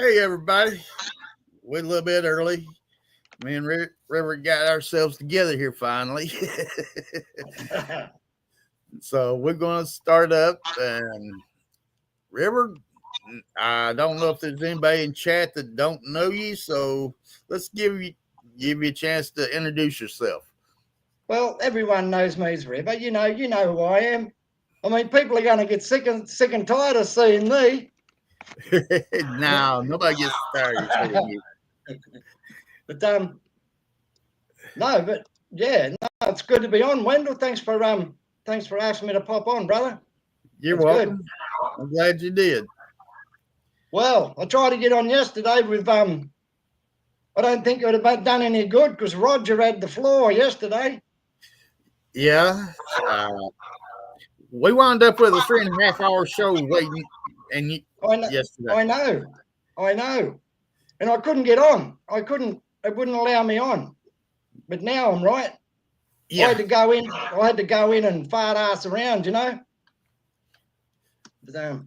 Hey, everybody. We're a little bit early. Me and River got ourselves together here finally. So we're going to start up. And River, I don't know if there's anybody in chat that don't know you. So let's give you a chance to introduce yourself. Well, everyone knows me as River. You know who I am. I mean, people are going to get sick and tired of seeing me. No, nobody gets tired of seeing you. But no, it's good to be on. Wendell, thanks for asking me to pop on, brother. You're welcome. Good. I'm glad you did. Well, I tried to get on yesterday with I don't think it would have done any good because Roger had the floor yesterday. Yeah. We wound up with a 3.5 hour show waiting, and yesterday. I know, and I couldn't get on. It wouldn't allow me on. But now I'm right. Yeah. I had to go in and fart ass around, you know. But,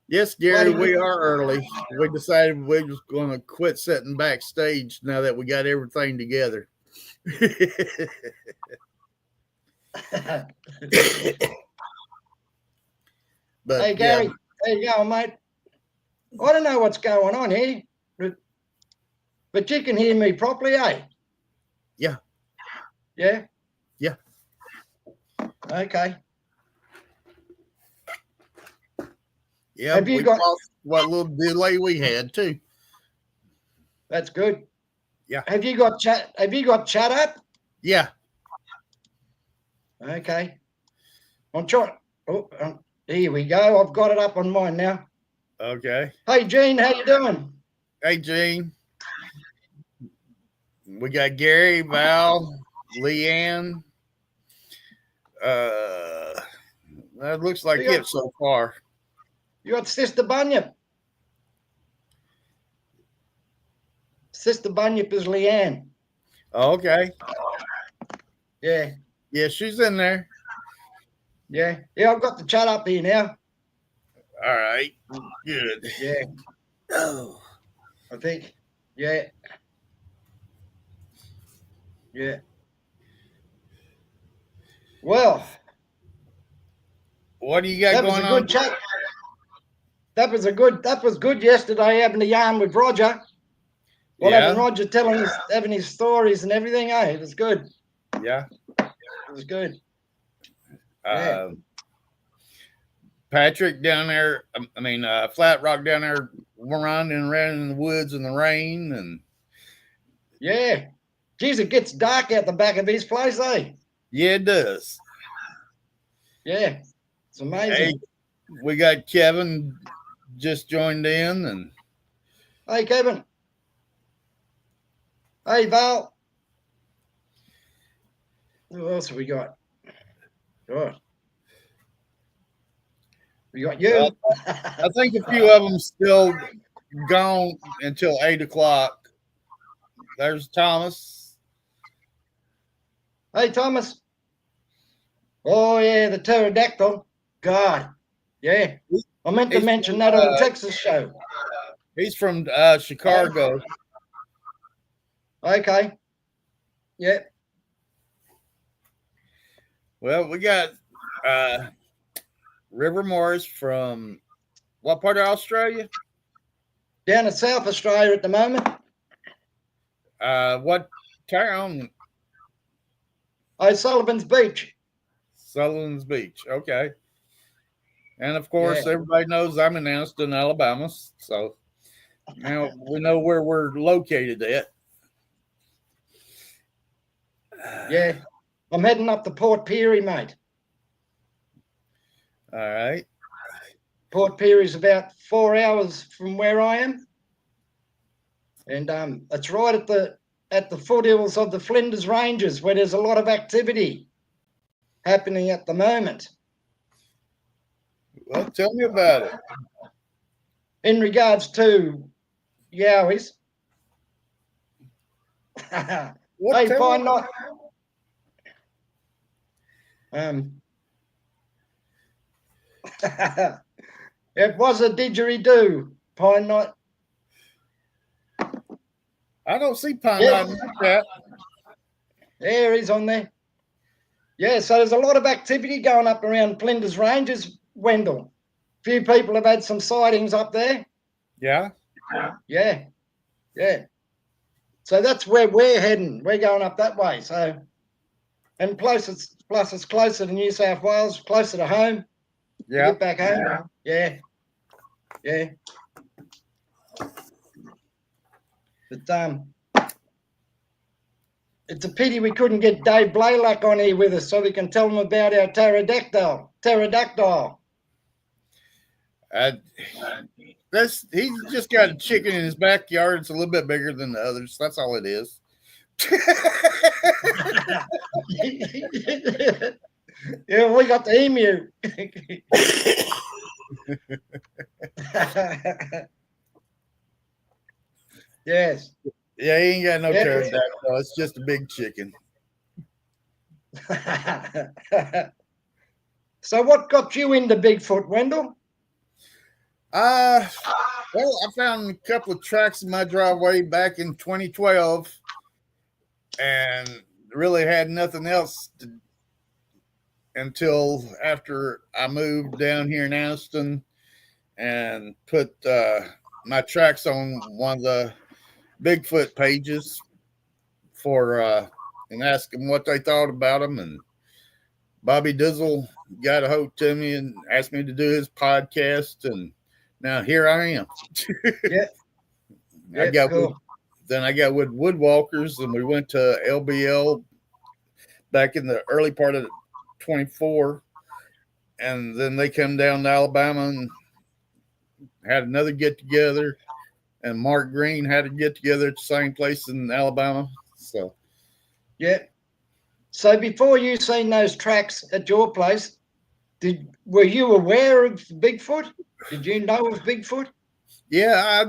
yes, Gary, we are early. We decided we was going to quit sitting backstage now that we got everything together. But, hey, Gary, there you go, mate. I don't know what's going on here, but you can hear me properly, eh? Yeah. Yeah? Yeah. Okay. Yeah, have you got what little delay we had too? That's good. Yeah. Have you got chat up? Yeah. Okay. I'm trying. Oh, here we go. I've got it up on mine now. Okay. Hey, Gene, how you doing? Hey, Gene. We got Gary, Val, Leanne. That looks like it so far. You got Sister Bunyip. Sister Bunyip is Leanne. Oh, okay. Yeah. Yeah, she's in there. Yeah. Yeah, I've got the chat up here now. All right. Good. Yeah. Oh. I think. Yeah. Yeah. Well. What do you got going on? That was a good chat. That was good yesterday, having a yarn with Roger. Well, having Roger having his stories and everything, eh? It was good. Yeah. It was good. Yeah. Patrick down there, Flat Rock down there running around in the woods in the rain. And yeah. Geez, it gets dark out the back of his place, eh? Yeah, it does. Yeah. It's amazing. Hey, we got Kevin just joined in. And hey, Kevin. Hey, Val. Who else have we got? God. We got you. Well, I think a few of them still gone until 8 o'clock. There's Thomas. Hey, Thomas. Oh, yeah, the pterodactyl. God. Yeah. I meant to mention that on the Texas show. He's from Chicago. Okay. Yeah. Well, we got River Morris from what part of Australia? Down in South Australia at the moment. What town? Oh, Sullivan's Beach. Sullivan's Beach. Okay. And of course, everybody knows I'm in Anniston, Alabama. So now we know where we're located at. Yeah. I'm heading up to Port Pirie, mate. All right. Port Pirie's about 4 hours from where I am. And it's right at the foothills of the Flinders Ranges, where there's a lot of activity happening at the moment. Well, tell me about it. In regards to yowies. Hey, Pine Knot. It was a didgeridoo, Pine Knot. I don't see Pine Yeah. in the chat. There he's on there. Yeah, so there's a lot of activity going up around Flinders Ranges, Wendell. A few people have had some sightings up there. Yeah. Yeah. So that's where we're heading. We're going up that way. So, and plus it's closer to New South Wales, closer to home. Yeah. To get back home. Yeah. But it's a pity we couldn't get Dave Blaylock on here with us so we can tell him about our pterodactyl. He's just got a chicken in his backyard. It's a little bit bigger than the others. That's all it is. Yeah, we got the emu. Yes. Yeah, he ain't got no pterodactyl. It's just a big chicken. So what got you into Bigfoot, Wendell? Well, I found a couple of tracks in my driveway back in 2012 and really had nothing else until after I moved down here in Anniston and put my tracks on one of the Bigfoot pages for and asked them what they thought about them. And Bobby Dizzle got a hold to me and asked me to do his podcast, and now here I am. Yeah. I got cool. Then I got with Woodwalkers, and we went to LBL back in the early part of 24, and then they come down to Alabama and had another get together, and Mark Green had a get together at the same place in Alabama. So yeah. So before you seen those tracks at your place, were you aware of Bigfoot? Did you know of Bigfoot? Yeah,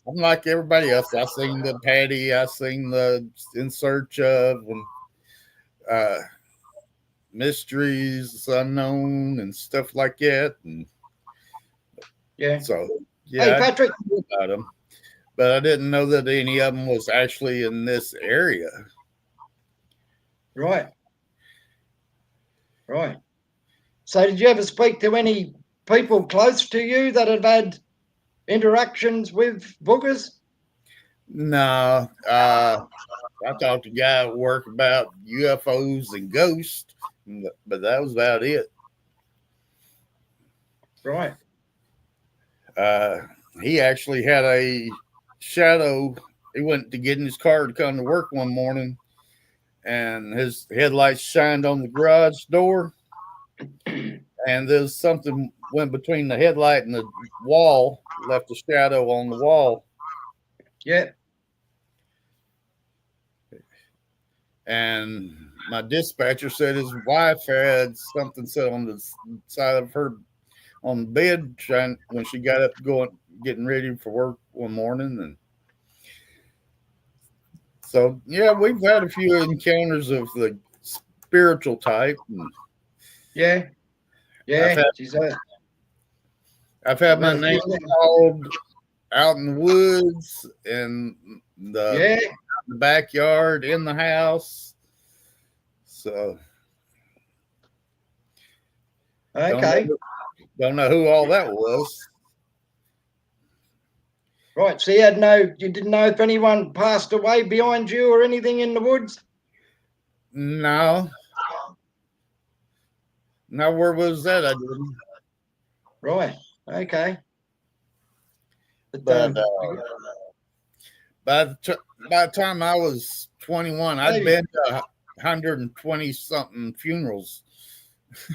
I'm like everybody else. I seen the Patty, I seen the In Search of, and Mysteries Unknown and stuff like that. And yeah. So yeah, hey Patrick, I knew about them, but I didn't know that any of them was actually in this area. Right. So did you ever speak to any people close to you that have had interactions with boogers? No. I talked to a guy at work about UFOs and ghosts, but that was about it. Right. He actually had a shadow. He went to get in his car to come to work one morning, and his headlights shined on the garage door, and there's something went between the headlight and the wall, left a shadow on the wall. Yeah. And my dispatcher said his wife had something set on the side of her on the bed when she got up getting ready for work one morning. And so, yeah, we've had a few encounters of the spiritual type. And yeah. I've had my name called out in the woods and the backyard, in the house. So, okay. Don't know who all that was. Right. So you didn't know if anyone passed away behind you or anything in the woods? No. Now, where was that? I didn't. Right. Okay. But by the time I was 21, I'd been to 120 something funerals.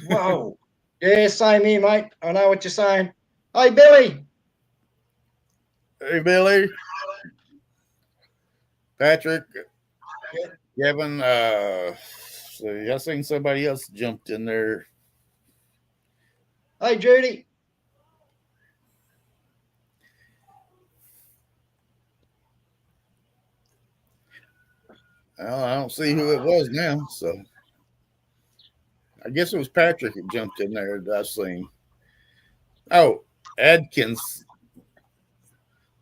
Whoa. Yeah, same here, mate. I know what you're saying. Hey, Billy. Hey, Billy. Patrick. Kevin. I seen somebody else jumped in there. Hey, Judy. Well, I don't see who it was now, so I guess it was Patrick that jumped in there that I seen. Oh, Adkins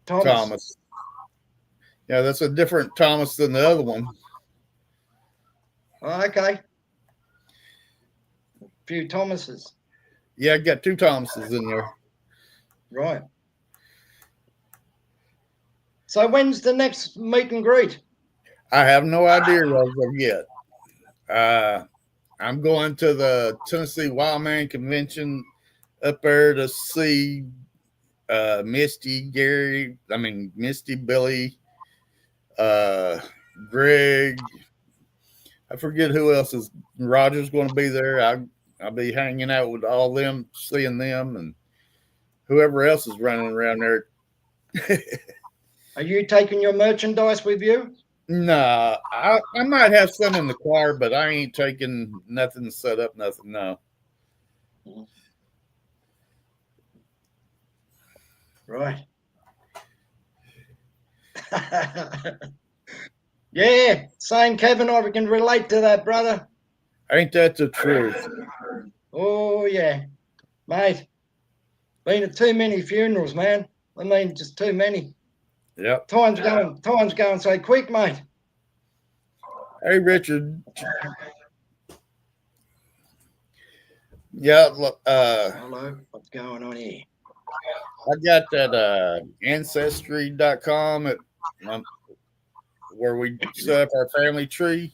Thomas. Yeah, that's a different Thomas than the other one. Oh, okay. A few Thomases. Yeah, I got 2 Thomases in there. Right. So when's the next meet and greet? I have no idea as of yet. I'm going to the Tennessee Wildman Convention up there to see Misty, Billy, uh, Greg. I forget who else is. Roger's going to be there. I'll be hanging out with all them, seeing them, and whoever else is running around there. Are you taking your merchandise with you? Nah, I might have some in the car, but I ain't taking nothing to set up, nothing. No. Right. Yeah, same, Kevin. I can relate to that, brother. Ain't that the truth? Oh, yeah. Mate, been at too many funerals, man. I mean, just too many. Yep. Time's going so quick, mate. Hey, Richard. Yeah. Hello, what's going on here? I got that ancestry.com where we set up our family tree.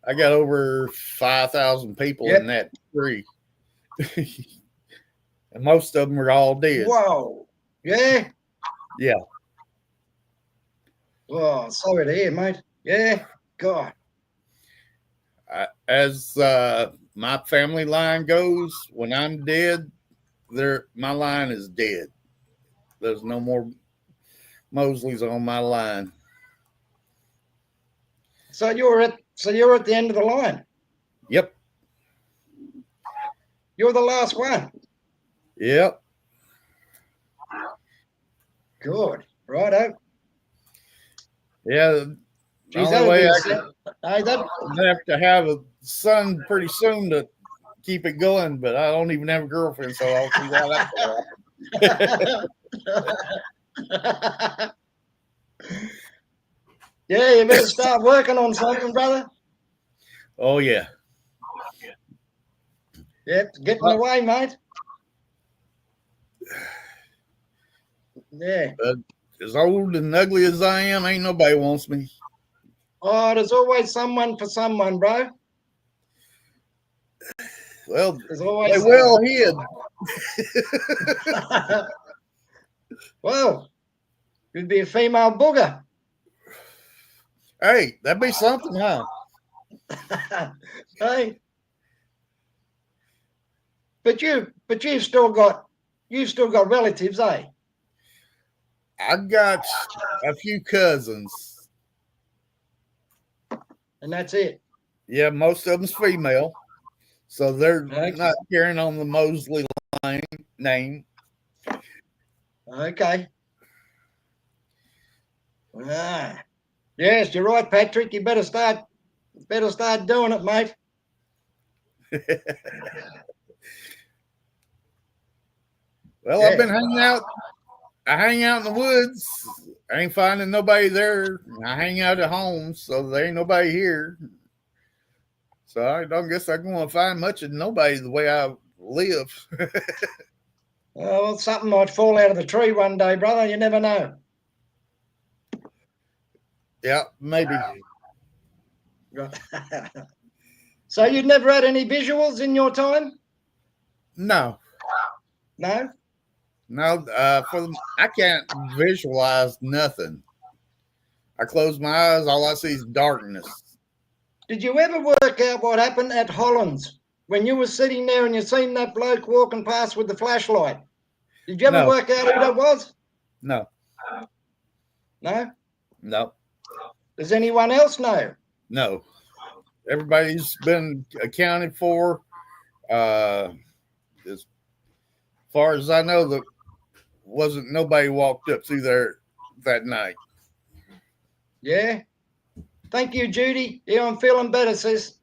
I got over 5,000 people in that tree. And most of them are all dead. Whoa. Yeah? Yeah. Oh, sorry to hear, mate. Yeah? God. As my family line goes, when I'm dead, my line is dead. There's no more Mosleys on my line. So you're at the end of the line. Yep. You're the last one. Yep. Good. Righto. Yeah. Geez, the only way I have to have a son pretty soon to keep it going, but I don't even have a girlfriend, so I'll see how that Yeah, you better start working on something, brother. Oh, yeah. Yep, getting away, mate. Yeah. But as old and ugly as I am, ain't nobody wants me. Oh, there's always someone for someone, bro. Well, there's always they well hid. Well, you'd be a female booger. Hey, that'd be something, huh? Hey. But you've still got relatives, eh? I've got a few cousins. And that's it. Yeah, most of them's female. So they're not carrying on the Mosley name. Okay. Yes, you're right, Patrick. You better start doing it, mate. Well, I've been hanging out. I hang out in the woods. I ain't finding nobody there. I hang out at home, so there ain't nobody here. So I don't guess I'm going to find much of nobody the way I live. Well, something might fall out of the tree one day, brother. You never know. Yeah, maybe. So you'd never had any visuals in your time? No. No? No, I can't visualize nothing. I close my eyes, all I see is darkness. Did you ever work out what happened at Hollands when you were sitting there and you seen that bloke walking past with the flashlight? Did you ever work out who that was? No. No? No. Does anyone else know? No. Everybody's been accounted for. As far as I know, nobody walked up through there that night. Yeah. Thank you, Judy. Yeah, I'm feeling better, sis.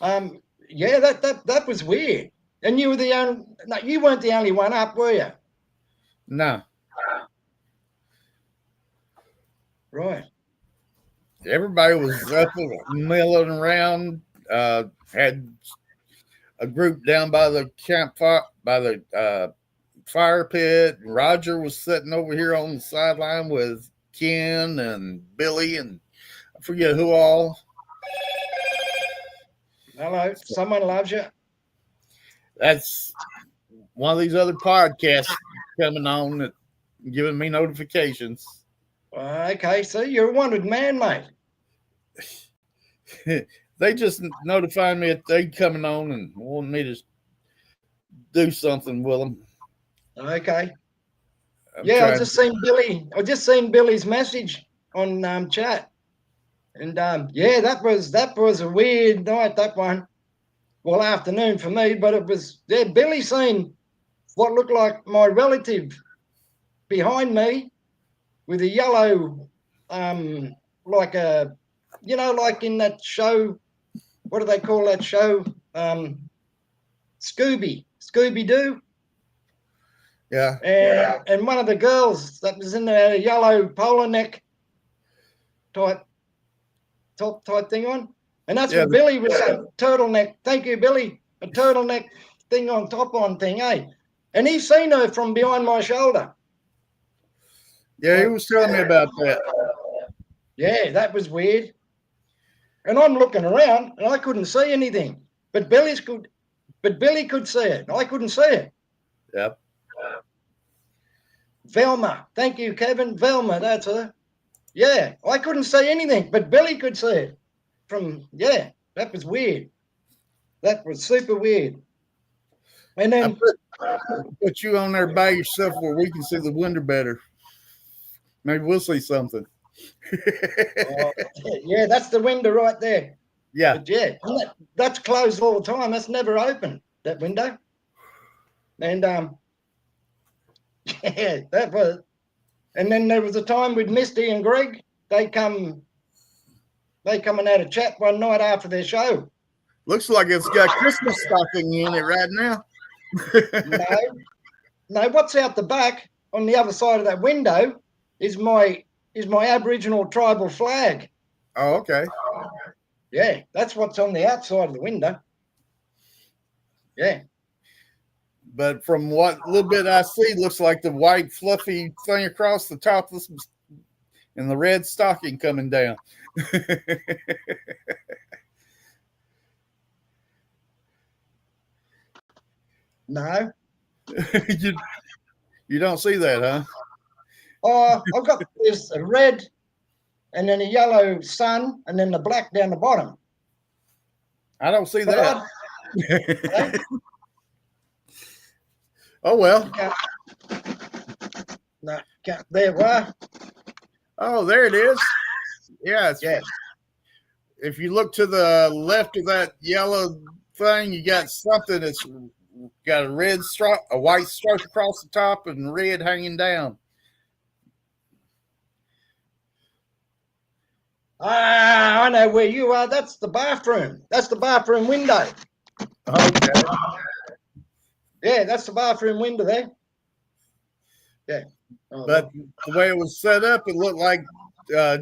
Yeah, that was weird. And you weren't the only one up, were you? No. Right. Everybody was up and milling around. Had a group down by the campfire, by the fire pit. Roger was sitting over here on the sideline with Ken and Billy and I forget who all. Hello, someone loves you. That's one of these other podcasts coming on that giving me notifications. Okay, so you're a wanted man, mate. They just notified me that they coming on and wanting me to do something with them. Okay. I just seen Billy's message on chat, and that was a weird night, that one. Well, afternoon for me, but it was Billy seen what looked like my relative behind me with a yellow, like in that show. What do they call that show? Scooby-Doo. Yeah. And one of the girls that was in the yellow polo neck type thing on. And that's what Billy was a turtleneck. Thank you, Billy. A turtleneck thing on top on thing, eh? And he's seen her from behind my shoulder. Yeah, he was telling me about that. Yeah, that was weird. And I'm looking around and I couldn't see anything. But Billy could see it. I couldn't see it. Yep. Velma. Thank you, Kevin. Velma, that's her. Yeah, I couldn't see anything, but Billy could see it. That was weird. That was super weird. And then put you on there by yourself where we can see the window better. Maybe we'll see something. Yeah, that's the window right there. Yeah. But that's closed all the time. That's never open, that window. And that was. And then there was a time with Misty and Greg. They come and had a chat one night after their show. Looks like it's got Christmas stocking in it right now. No, what's out the back on the other side of that window is my Aboriginal tribal flag. Oh, okay. Yeah, that's what's on the outside of the window. Yeah. But from what little bit I see, looks like the white fluffy thing across the top of this and the red stocking coming down. No. You don't see that, huh? Oh, I've got this red and then a yellow sun and then the black down the bottom. I don't see that. Oh, well. No, there we are. Oh, there it is. Yeah. If you look to the left of that yellow thing, you got something that's got a red stripe, a white stripe across the top and red hanging down. I know where you are. That's the bathroom. That's the bathroom window. Okay. Yeah, that's the bathroom window there. Yeah. But the way it was set up, it looked like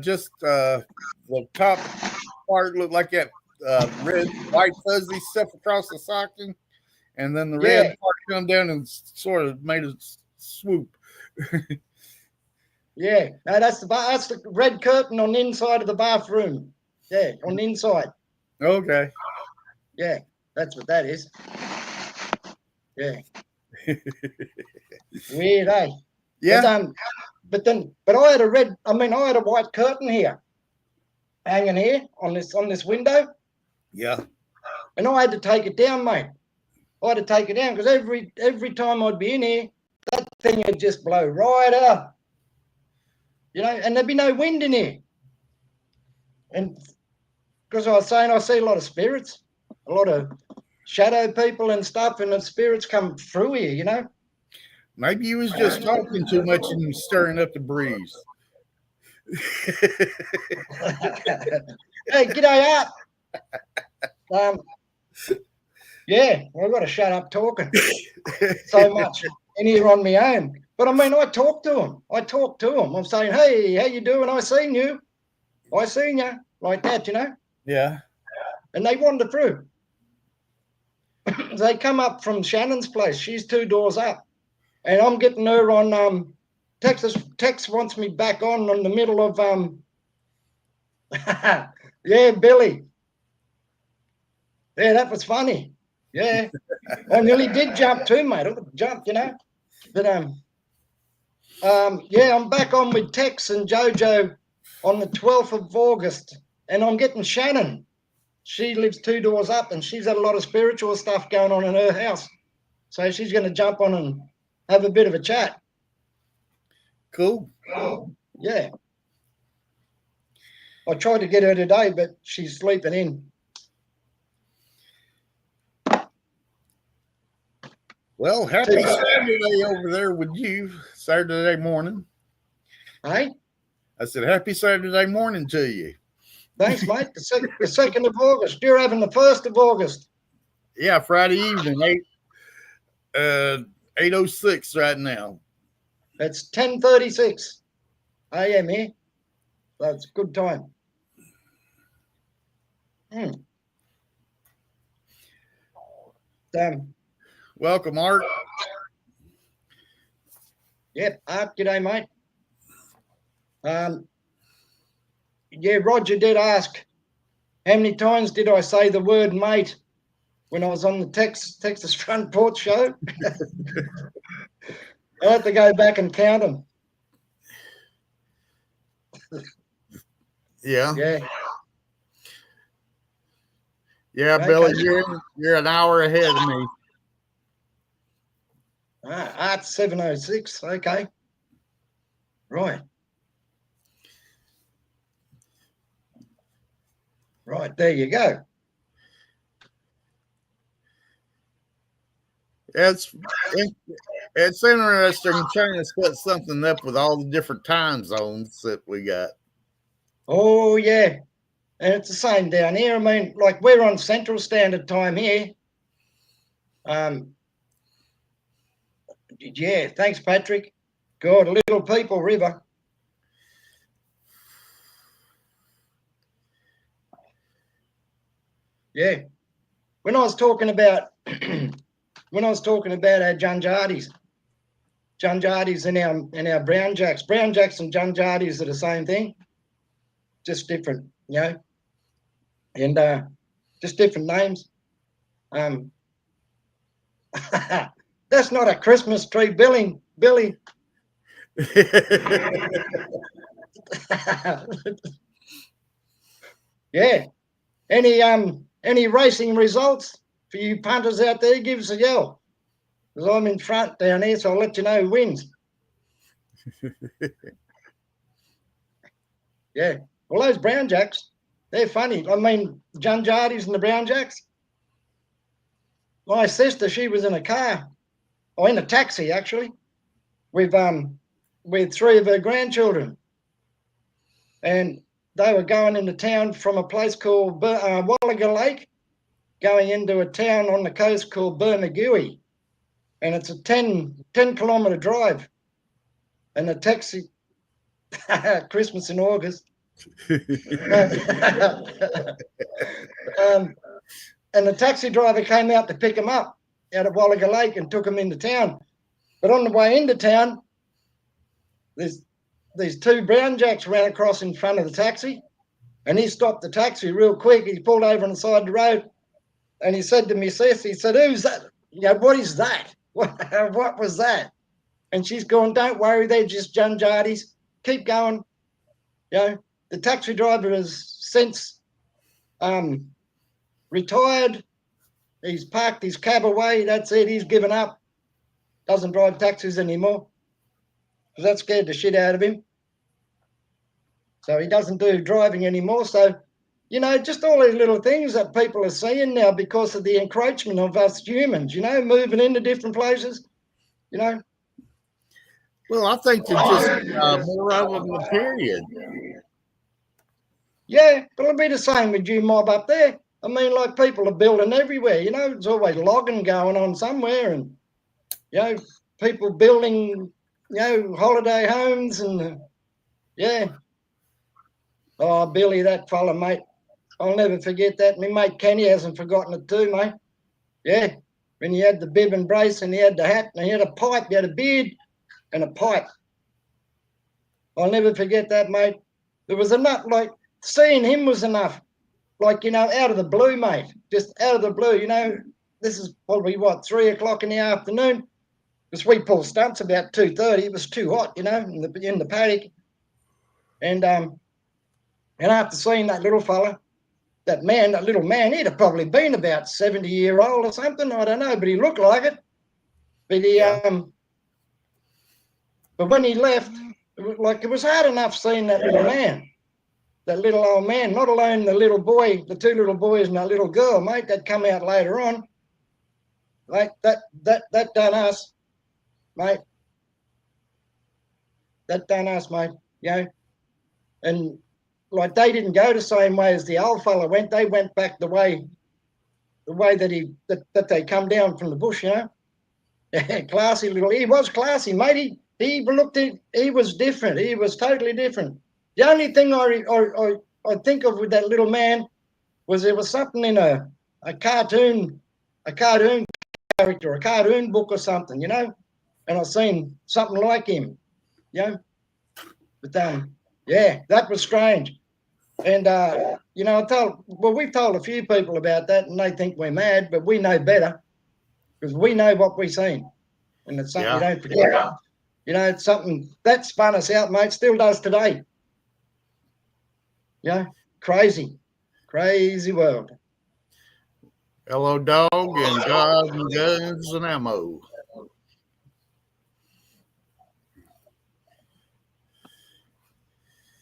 just the top part looked like that red, white, fuzzy stuff across the stocking, and then the red part come down and sort of made a swoop. Yeah, no, that's the red curtain on the inside of the bathroom. Yeah, on the inside. Okay. Yeah, that's what that is. Yeah. Weird, eh? Yeah. But I had a white curtain here, hanging here on this window. Yeah. And I had to take it down, mate. I had to take it down because every time I'd be in here, that thing would just blow right up. You know, and there'd be no wind in here. And because I was saying I see a lot of spirits, a lot of shadow people and stuff, and the spirits come through here, you know. Maybe you was just talking too much and stirring up the breeze. Hey, g'day, Art. Yeah, I've got to shut up talking so much in here on my own. But I mean, I talk to them. I'm saying, hey, how you doing? I seen you, like that, you know. Yeah. And they wander through. They come up from Shannon's place. She's 2 doors up, and I'm getting her on Tex wants me back on the middle of yeah, Billy. Yeah, that was funny. Yeah. I nearly did jump too, mate. I jumped, you know. But yeah, I'm back on with Tex and Jojo on the 12th of August, and I'm getting Shannon. She lives 2 doors up, and she's had a lot of spiritual stuff going on in her house. So she's going to jump on and have a bit of a chat. Cool. Yeah. I tried to get her today, but she's sleeping in. Well, happy Saturday over there with you, Saturday morning. Hey? I said, happy Saturday morning to you. Thanks, mate. The 2nd of August. You're having the 1st of August. Yeah, Friday evening, 8:06 right now. It's 10:36 a.m. here. So it's a good time. Welcome, Art. Yep, Art, g'day, mate. Yeah, Roger did ask, how many times did I say the word mate when I was on the Texas Front Porch show? I have to go back and count them. Yeah. Yeah. Yeah, Okay. Billy, you're an hour ahead of me. Art's 7:06. Okay. Right. Right, there you go. It's interesting trying to set something up with all the different time zones that we got. Oh, yeah. And it's the same down here. I mean, like we're on Central Standard Time here. Yeah, thanks, Patrick. God, Little People River. Yeah. When I was talking about our Junjardis and our Brown Jacks and Junjardis are the same thing, just different, you know, and just different names. That's not a Christmas tree, Billy. Yeah. Any racing results for you punters out there? Give us a yell, because I'm in front down here, so I'll let you know who wins. Yeah. Well, those Brown Jacks, they're funny. I mean, Junjardis and the Brown Jacks. My sister, she was in a car, or in a taxi actually, with 3 of her grandchildren, and they were going into town from a place called Wallaga Lake, going into a town on the coast called Bernagui, and it's a 10-kilometre drive, and the taxi, Christmas in August, and the taxi driver came out to pick them up out of Wallaga Lake and took them into town. But on the way into town, these 2 Brown Jacks ran across in front of the taxi, and he stopped the taxi real quick. He pulled over on the side of the road, and he said to me, sis, he said, who's that? You know, what is that? What was that? And she's going, don't worry, they're just Junjardis. Keep going. You know, the taxi driver has since retired. He's parked his cab away. That's it. He's given up. Doesn't drive taxis anymore, because that scared the shit out of him. So he doesn't do driving anymore. So, you know, just all these little things that people are seeing now because of the encroachment of us humans, you know, moving into different places, you know. Well, I think there's just more of them, period. Yeah, but it'll be the same with you mob up there. I mean, like, people are building everywhere, you know, there's always logging going on somewhere, and, you know, people building holiday homes and yeah. Oh, Billy, that fella, mate. I'll never forget that. My mate Kenny hasn't forgotten it too, mate. Yeah. When he had the bib and brace and he had the hat and he had a pipe, he had a beard and a pipe. I'll never forget that, mate. There was enough, like, seeing him was enough. Like, out of the blue, mate. Just out of the blue, This is probably, 3 o'clock in the afternoon. Because we pulled stunts about 2:30. It was too hot, in the paddock. And after seeing that little fella, that little man, he'd have probably been about 70-year-old or something. I don't know, but he looked like it. But but when he left, it was hard enough seeing that little man, that little old man, not alone the little boy, the two little boys and that little girl, mate, that come out later on. Like that done us, mate. That done us, mate. And like they didn't go the same way as the old fella went. They went back the way that they come down from the bush, Classy little. He was classy, mate. He was different. He was totally different. The only thing I think of with that little man was there was something in a cartoon character, a cartoon book or something, and I seen something like him, But yeah, that was strange. And we've told a few people about that, and they think we're mad, but we know better because we know what we've seen, and it's something you don't forget. It's something that spun us out, mate. Still does today. Crazy world. Hello, dog, and God and guns and ammo.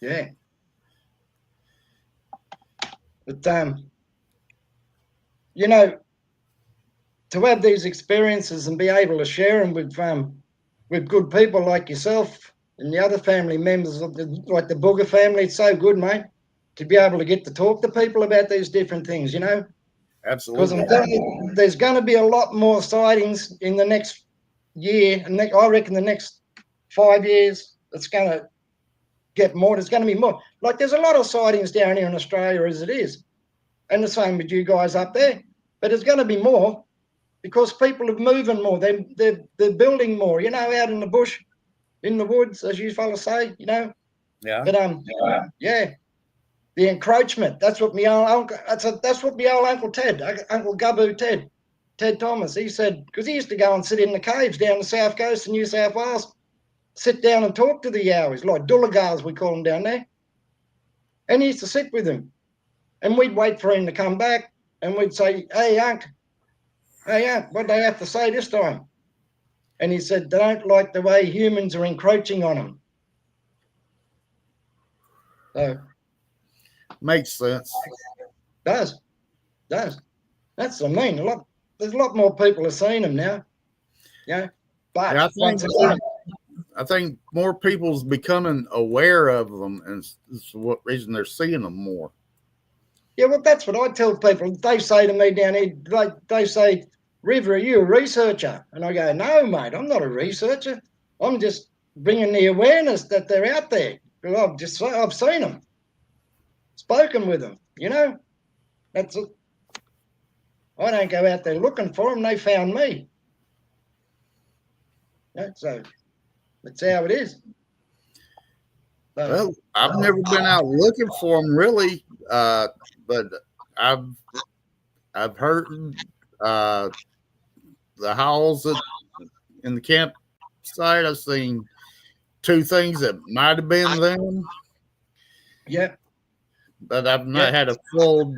Yeah. But to have these experiences and be able to share them with good people like yourself and the other family members of like the Booger family, it's so good, mate, to be able to get to talk to people about these different things, Absolutely. Because I'm telling you, there's going to be a lot more sightings in the next year, and I reckon the next 5 years, it's going to get more. There's going to be more. Like there's a lot of sightings down here in Australia as it is, and the same with you guys up there. But there's going to be more because people are moving more. They're building more. Out in the bush, in the woods, as you fellas say. Yeah. But yeah. The encroachment. That's what my old uncle. That's what my old Uncle Ted, Uncle Gubbo Ted Thomas. He said because he used to go and sit in the caves down the south coast of New South Wales, sit down and talk to the yowies, like dullagars we call them down there. And he used to sit with them, and we'd wait for him to come back, and we'd say, "Hey, Unc, what do they have to say this time?" And he said they don't like the way humans are encroaching on them. So. Makes sense. Does. That's what I mean. There's a lot more people are seeing them now. But I think more people's becoming aware of them, and that's what reason they're seeing them more. Yeah, well, that's what I tell people. They say to me down here, they say, "River, are you a researcher?" And I go, "No, mate, I'm not a researcher. I'm just bringing the awareness that they're out there. I've seen them, spoken with them. That's it. I don't go out there looking for them. They found me. So that's how it is." Well, I've never been out looking for them really, but I've heard the howls in the campsite. I've seen two things that might have been them. Yeah. But I've not had a full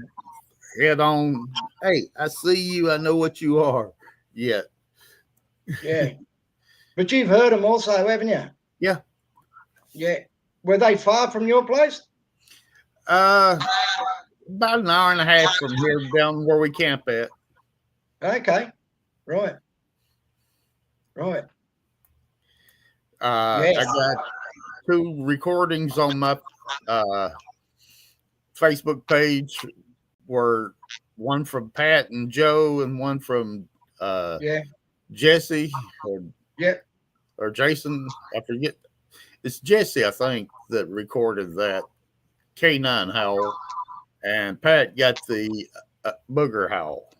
head on. Hey, I see you. I know what you are. Yet. Yeah. But you've heard them also, haven't you? Yeah. Yeah. Were they far from your place? About an hour and a half from here down where we camp at. Okay. Right. I got two recordings on my Facebook page, were one from Pat and Joe and one from Jesse. Yeah. or Jason. I forget. It's Jesse, I think, that recorded that canine howl, and Pat got the booger howl.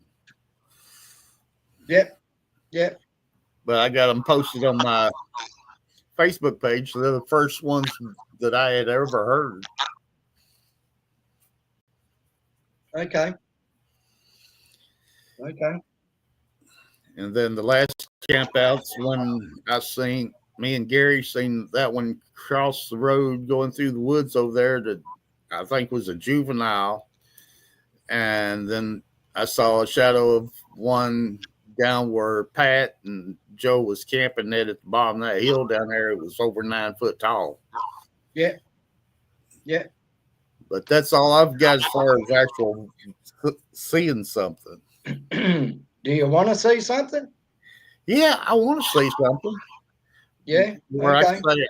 Yep. Yep. But I got them posted on my Facebook page. So they're the first ones that I had ever heard. Okay. Okay. And then the last camp outs when I seen me and Gary seen that one cross the road going through the woods over there that I think was a juvenile. And then I saw a shadow of one down where Pat and Joe was camping at the bottom of that hill down there. It was over 9 foot tall. Yeah. Yeah. But that's all I've got as far as actual seeing something. Do you want to see something? Yeah, I want to see something. Yeah. Where Okay. I can say,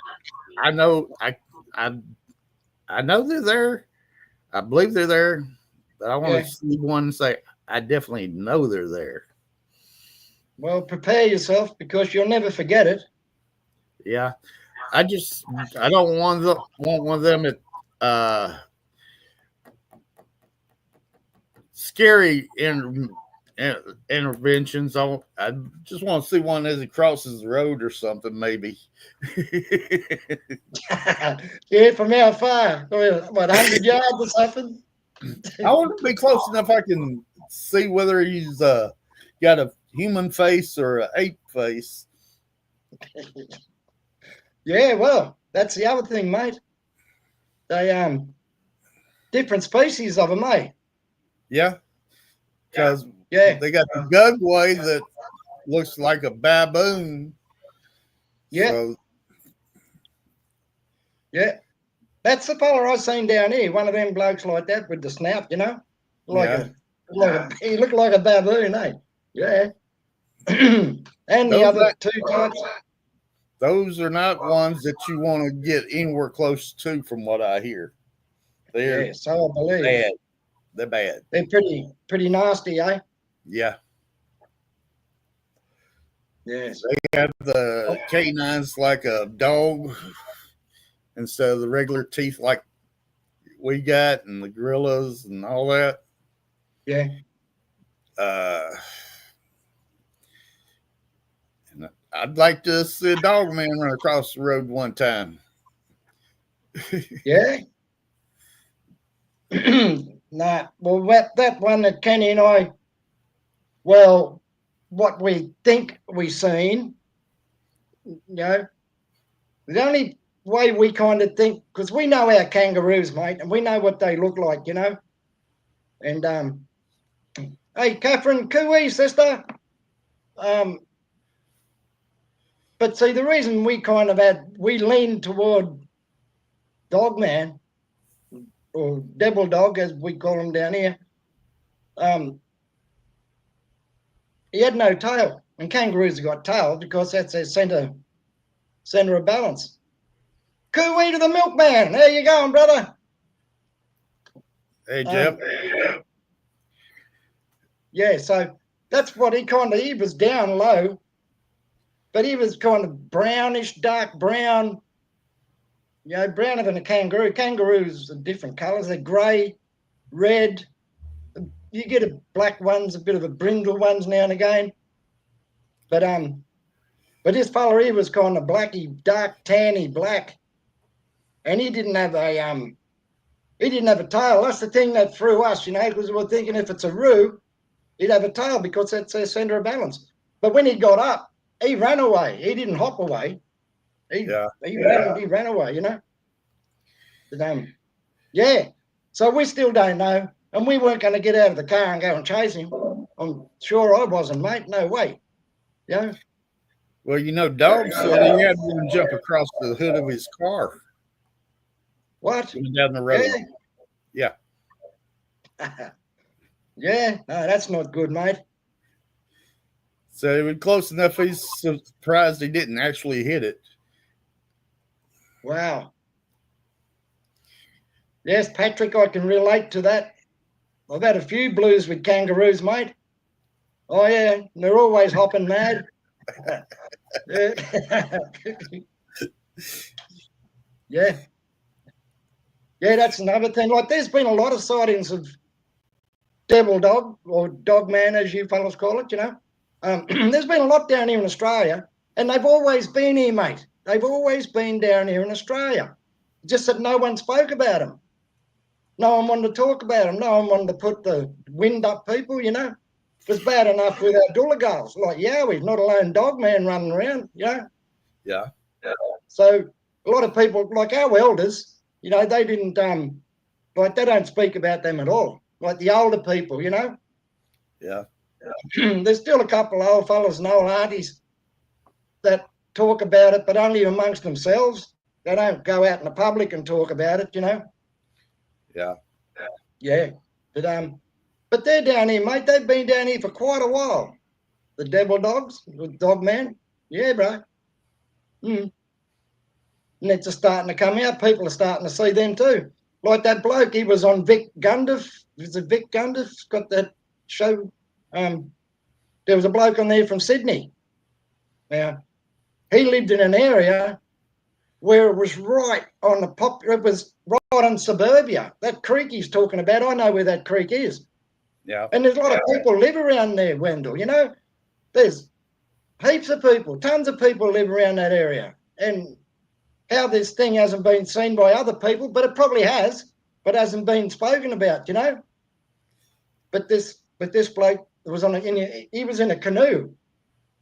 I know, I know they're there. I believe they're there, but I want to see one and say, I definitely know they're there. Well, prepare yourself because you'll never forget it. Yeah, I don't want one of them at scary interventions. I just want to see one as it crosses the road or something, maybe. Yeah, from how far? What, 100 yards or something? I want to be close enough I can see whether he's got a human face or an ape face. Yeah, well, that's the other thing, mate. They different species of them, mate. Yeah, because they got the gugway that looks like a baboon. Yeah. So, yeah. That's the fella I seen down here. One of them blokes like that with the snout, you know? He looked like a baboon, eh? Yeah. And the other two types. Those are not ones that you want to get anywhere close to, from what I hear. They're so I believe. Bad. They're bad. They're pretty nasty, eh? Yeah. Yes. They have the canines like a dog instead of the regular teeth like we got, and the gorillas and all that. Yeah. And I'd like to see a dog man run across the road one time. Yeah. Nah. Well, that one that Kenny and I, well, what we think we seen, you know, the only way we kind of think, because we know our kangaroos, mate, and we know what they look like, you know. And hey, Catherine, cooey, sister. But see, the reason we kind of we lean toward Dogman, or Devil Dog, as we call him down here. He had no tail, and kangaroos have got tails because that's their center of balance. Cooey to the milkman. There you going, brother. Hey, Jeff. Yeah, so that's what he was down low, but he was kind of brownish, dark brown, you know, browner than a kangaroo. Kangaroos are different colors. They're gray, red. You get a black ones, a bit of a brindle ones now and again. But this fella here was kind of blacky, dark, tanny, black. And he didn't have a tail. That's the thing that threw us, you know, because we were thinking if it's a roo, he'd have a tail because that's their center of balance. But when he got up, he ran away. He didn't hop away. He ran away, you know. But, yeah. So we still don't know. And we weren't going to get out of the car and go and chase him. I'm sure I wasn't, mate. No way. You know? Well, you know, Dog said he had one jump across the hood of his car. What? Down the road. Yeah. Yeah. No, that's not good, mate. So he was close enough. He's surprised he didn't actually hit it. Wow. Yes, Patrick, I can relate to that. I've had a few blues with kangaroos, mate. Oh, yeah. They're always hopping mad. Yeah. Yeah. Yeah, that's another thing. Like, there's been a lot of sightings of devil dog, or dog man, as you fellas call it, you know. There's been a lot down here in Australia, and they've always been here, mate. They've always been down here in Australia. Just that no one spoke about them. No one wanted to talk about them. No one wanted to put the wind up people, you know. It was bad enough with our Doolagals, like Yowie, not a lone dog man running around, you know. Yeah. So a lot of people, like our elders, you know, they didn't, like, they don't speak about them at all. Like the older people, you know. Yeah. There's still a couple of old fellas and old aunties that talk about it, but only amongst themselves. They don't go out in the public and talk about it, you know. Yeah. Yeah. But they're down here, mate. They've been down here for quite a while. The devil dogs, the dog man. Yeah, bro. And they're just starting to come out. People are starting to see them too. Like that bloke, he was on Vic Gundiff. Was it Vic Gundiff? Got that show. There was a bloke on there from Sydney. Now, he lived in an area where it was right on the it was right on suburbia. That creek he's talking about, I know where that creek is. Yeah. And there's a lot of people live around there, Wendell, you know. There's heaps of people, tons of people live around that area. And how this thing hasn't been seen by other people, but it probably has, but hasn't been spoken about, you know. But this bloke was he was in a canoe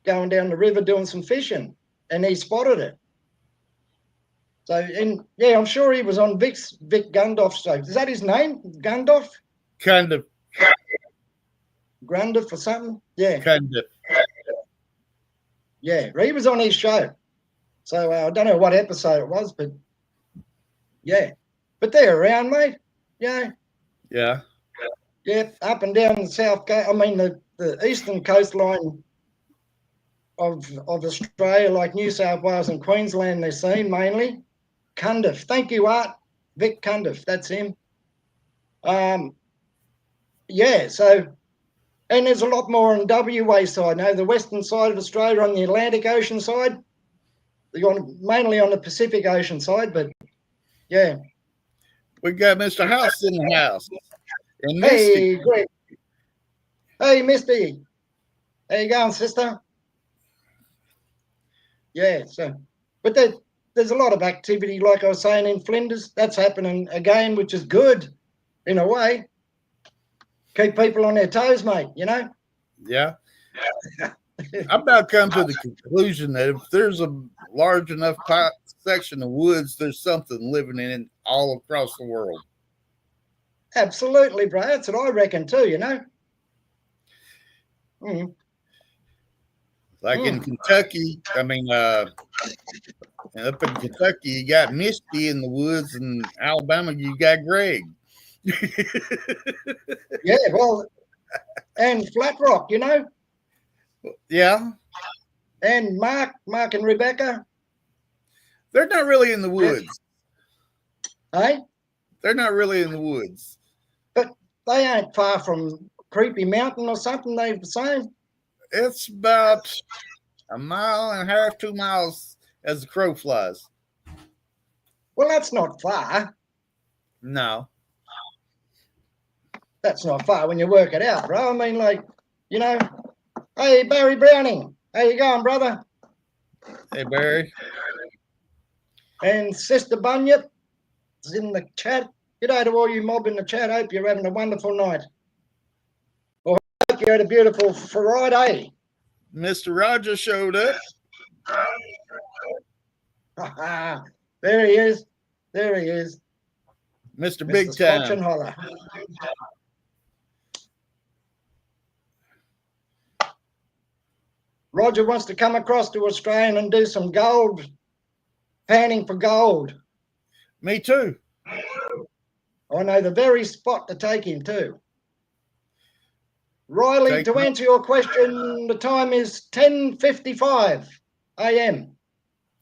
going down the river doing some fishing, and he spotted it. So, and yeah, I'm sure he was on Vic Gundoff's show. Is that his name? Gundoff? Kind of. Grundoff or something? Yeah. Kind of. Yeah, he was on his show. So I don't know what episode it was, but yeah. But they're around, mate. Yeah. Yeah. Yeah, up and down the south coast. I mean, the eastern coastline of Australia, like New South Wales and Queensland, they're seen mainly. Cundiff. Thank you, Art. Vic Cundiff. That's him. Yeah, so, and there's a lot more on WA side. Now, the western side of Australia on the Atlantic Ocean side, mainly on the Pacific Ocean side, but yeah. We got Mr. House in the house. And Misty. Hey, great. Hey, Misty. How you going, sister? Yeah, so, but there's a lot of activity, like I was saying, in Flinders. That's happening again, which is good in a way. Keep people on their toes, mate, you know? Yeah. I've about come to the conclusion that if there's a large enough section of woods, there's something living in it all across the world. Absolutely, bro. That's what I reckon too, you know? Like in Kentucky, I mean, up in Kentucky, you got Misty in the woods, and Alabama, you got Greg. Yeah, well, and Flat Rock, you know? Yeah. And Mark and Rebecca. They're not really in the woods. Hey? They're not really in the woods. But they ain't far from Creepy Mountain or something, they've the same. It's about a mile and a half, 2 miles as the crow flies. Well, that's not far. No. That's not far when you work it out, bro. I mean, like, you know, hey, Barry Browning, how you going, brother? Hey, Barry. And Sister Bunyip is in the chat. G'day to all you mob in the chat. Hope you're having a wonderful night. Well, hope you had a beautiful Friday. Mr. Rogers showed up. There he is. There he is. Mr. Big Time. Scotch and Holler. Roger wants to come across to Australia and do some gold, panning for gold. Me too. I know the very spot to take him to. Riley, to answer your question, the time is 10:55 a.m.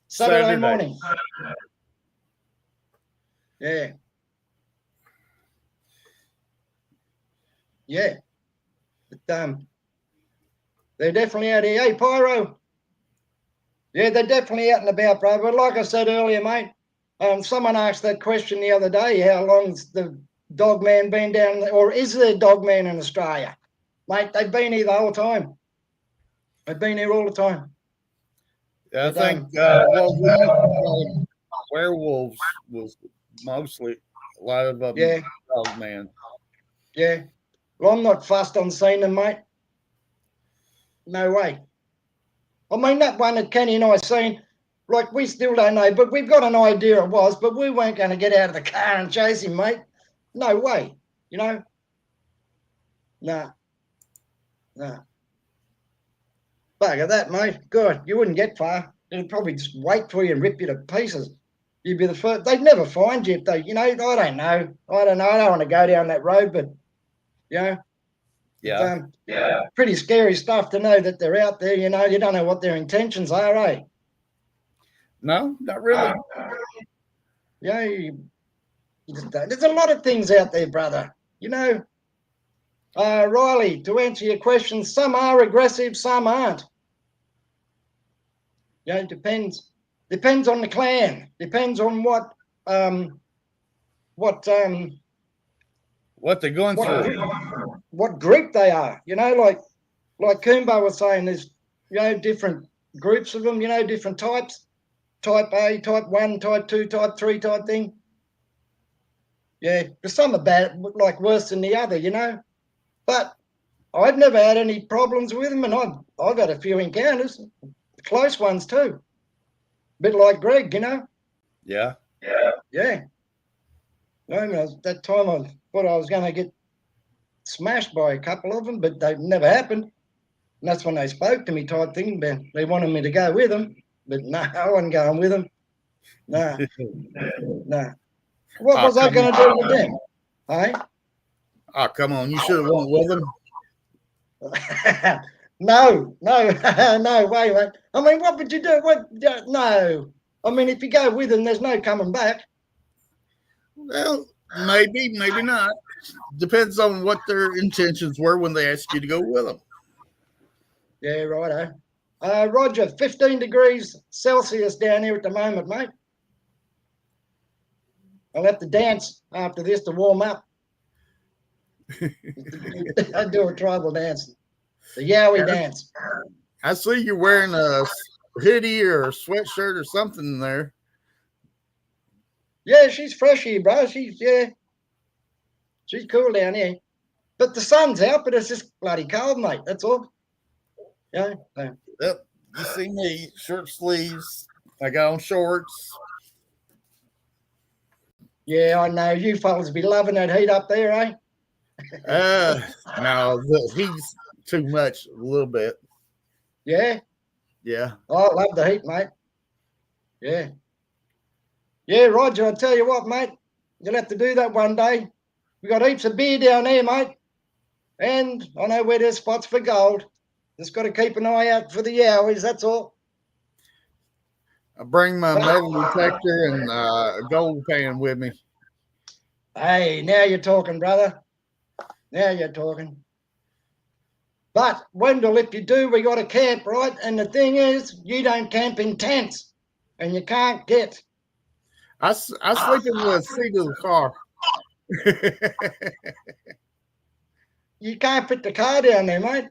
Saturday morning. Yeah. Yeah. But, they're definitely out here. Hey, Pyro. Yeah, they're definitely out and about, bro. But like I said earlier, mate, someone asked that question the other day, how long's the dog man been down there, or is there a dog man in Australia? Mate, they've been here the whole time. They've been here all the time. I But, think what we used to call werewolves was mostly a lot of them yeah, dog man. yeah. Well, I'm not fussed on seeing them, mate. No way. I mean, that one that Kenny and I seen, like, we still don't know, but we've got an idea it was, but we weren't going to get out of the car and chase him, mate. No way, you know? Nah, nah. Bugger that, mate. God, you wouldn't get far. They'd probably just wait for you and rip you to pieces. You'd be the first. They'd never find you if they, you know, I don't know. I don't want to go down that road, but, you know, Yeah. it's pretty scary stuff to know that they're out there, you know. You don't know what their intentions are, eh? No, not really. Yeah, you just don't. There's a lot of things out there, brother. You know, Riley, to answer your question, some are aggressive, some aren't. You know, it depends on the clan. Depends on what What they're going through. what group they are. You know, like Kumba was saying, there's, you know, different groups of them. You know, different types. Type A, type 1, type 2, type 3 type thing. Yeah, because some are bad, like worse than the other, you know. But I've never had any problems with them, and I've had a few encounters, close ones too. A bit like Greg, you know. Yeah. Yeah. I mean, that time I thought I was going to get smashed by a couple of them, but they never happened. And that's when they spoke to me, type thing. But they wanted me to go with them, but no, I wasn't going with them. No, no. What was I going to do with them? Hey? Oh, come on. You should have went with them. No, no, wait. I mean, what would you do? No. I mean, if you go with them, there's no coming back. Well, maybe not. Depends on what their intentions were when they asked you to go with them. Yeah, righto. Roger, 15 degrees Celsius down here at the moment, mate. I'll have to dance after this to warm up. I do a tribal dance, the Yowie dance. I see you're wearing a hoodie or a sweatshirt or something in there. Yeah, she's fresh here, bro. She's cool down here. But the sun's out, but it's just bloody cold, mate. That's all. Yeah. Yep. You see me, shirt sleeves. I got on shorts. Yeah, I know. You fellas be loving that heat up there, eh? No, the heat's too much, a little bit. Yeah. Yeah. Oh, I love the heat, mate. Yeah. Yeah, Roger, I tell you what, mate. You'll have to do that one day. We got heaps of beer down there, mate. And I know where there's spots for gold. Just got to keep an eye out for the Yowies, that's all. I bring my metal detector and a gold pan with me. Hey, now you're talking, brother. Now you're talking. But, Wendell, if you do, we got to camp, right? And the thing is, you don't camp in tents. And you can't get. I sleep in the seat of the car. You can't fit the car down there, mate.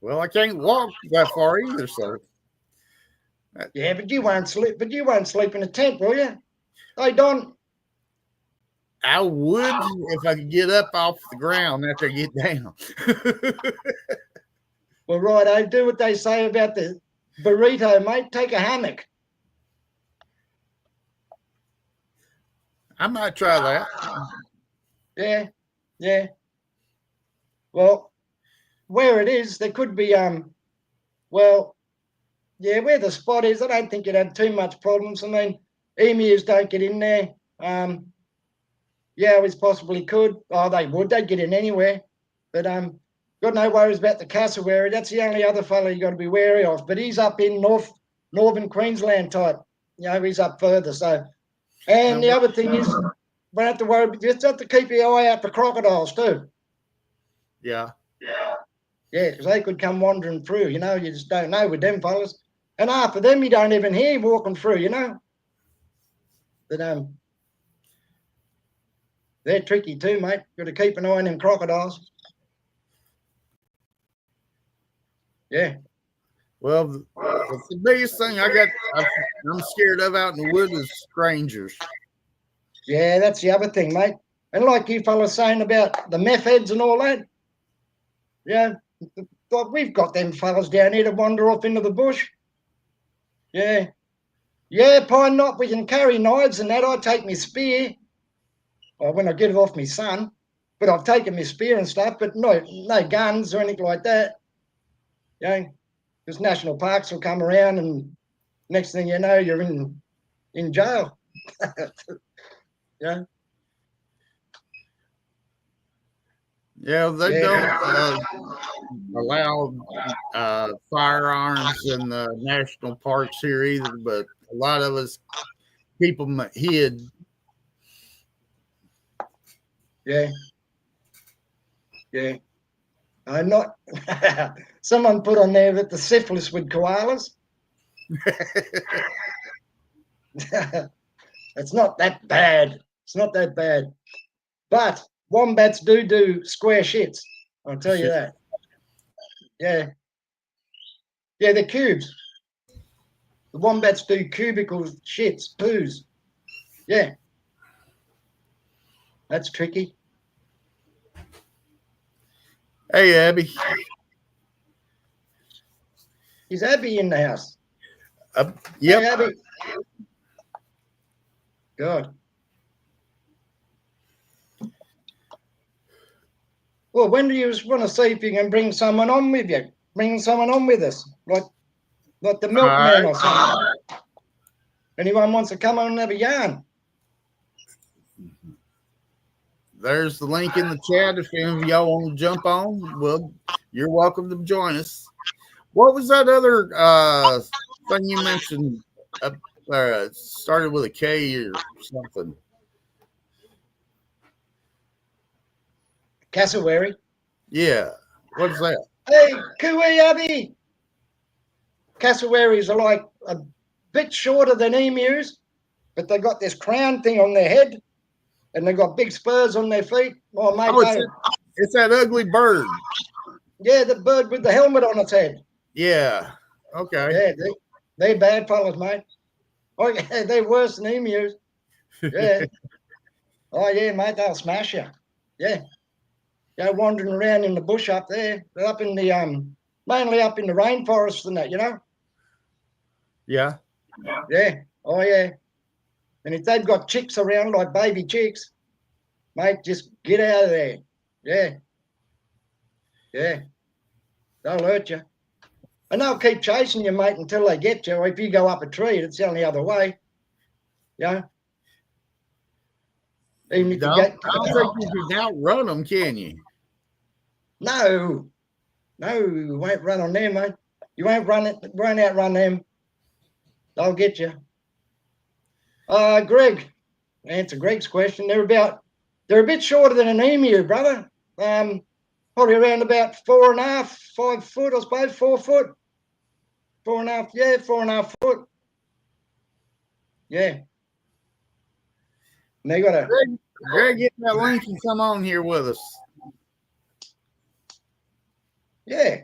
Well, I can't walk that far either, so. Yeah, but you won't sleep. But you won't sleep in a tent, will you? Hey, Don. I would if I could get up off the ground after I get down. Well, right, I do what they say about the burrito, mate. Take a hammock. I might try that. Yeah. Well, where it is, there could be well, yeah, where the spot is, I don't think you'd have too much problems. I mean, emus don't get in there. Yowies possibly could. Oh, they would. They'd get in anywhere. But got no worries about the cassowary. That's the only other fella you got to be wary of. But he's up in northern Queensland type. You know, he's up further. So, and the other thing is, don't have to worry. You just have to keep your eye out for crocodiles too. Yeah. Yeah, because they could come wandering through, you know, you just don't know with them fellas. And half of them you don't even hear walking through, you know. But they're tricky too, mate. Got to keep an eye on them crocodiles. Yeah. Well, the biggest thing I'm scared of out in the wood is strangers. Yeah, that's the other thing, mate. And like you fellas saying about the meth heads and all that, yeah, we've got them fellas down here to wander off into the bush. Yeah. Yeah, pine knot, we can carry knives and that. I take my spear. Well, when I get it off my son, but I've taken my spear and stuff, but no guns or anything like that. Yeah, because national parks will come around and next thing you know, you're in jail. Yeah. Yeah, they don't allow firearms in the national parks here either, but a lot of us keep them hid. Yeah. Yeah. I'm not. Someone put on there that the syphilis with koalas. It's not that bad. It's not that bad. But wombats do square shits. I'll tell you that. Yeah. Yeah, they're cubes. The wombats do cubical shits, poos. Yeah. That's tricky. Hey, Abby. Is Abby in the house? Yep. Hey, Abby. God. Well, when do you want to see if you can bring someone on with you? Bring someone on with us, like the milkman or something. Anyone wants to come on and have a yarn? There's the link in the chat. If any of y'all want to jump on, well, you're welcome to join us. What was that other thing you mentioned? Started with a K or something. Cassowary. Yeah. What is that? Hey, cooey, Abby. Cassowaries are like a bit shorter than emus, but they got this crown thing on their head, and they got big spurs on their feet. Oh, mate, it's that ugly bird. Yeah, the bird with the helmet on its head. Yeah. Okay. Yeah, they're bad fellas, mate. Oh, yeah, they're worse than emus. Yeah. Oh, yeah, mate, they'll smash you. Yeah. Go wandering around in the bush up there. They're up in the mainly up in the rainforest and that, you know. Yeah. Yeah. Oh, yeah. And if they've got chicks around like baby chicks, mate, just get out of there. Yeah. Yeah. They'll hurt you. And they'll keep chasing you, mate, until they get you. Or if you go up a tree, it's the only other way. Yeah. Even if I don't think you can outrun them, can you? No. No, you won't run on them, mate. You won't outrun them. They'll get you. Greg, answer Greg's question. They're a bit shorter than an emu, brother. Probably around about 4.5, 5 foot, I suppose, 4 foot. 4.5, yeah, 4.5 foot. Yeah. And they got Greg, get that link and come on here with us. Yeah.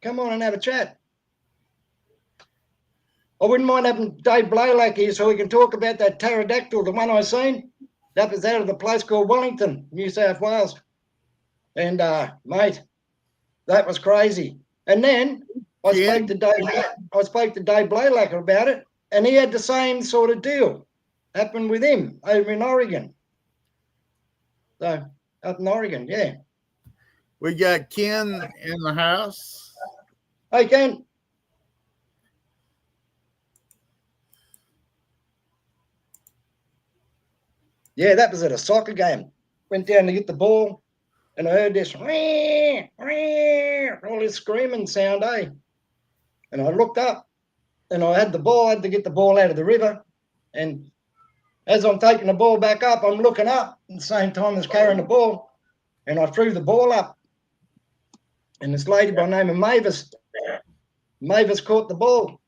Come on and have a chat. I wouldn't mind having Dave Blaylock here so we can talk about that pterodactyl, the one I seen. That was out of the place called Wellington, New South Wales. And, mate, that was crazy. And then I spoke to Dave Blaylock about it, and he had the same sort of deal happen with him over in Oregon. So, up in Oregon, yeah. We got Ken in the house. Hey, Ken. Yeah, that was at a soccer game. Went down to get the ball, and I heard this all this screaming sound, eh? And I looked up, and I had to get the ball out of the river. And as I'm taking the ball back up, I'm looking up at the same time as carrying the ball, and I threw the ball up. And this lady by the name of Mavis caught the ball.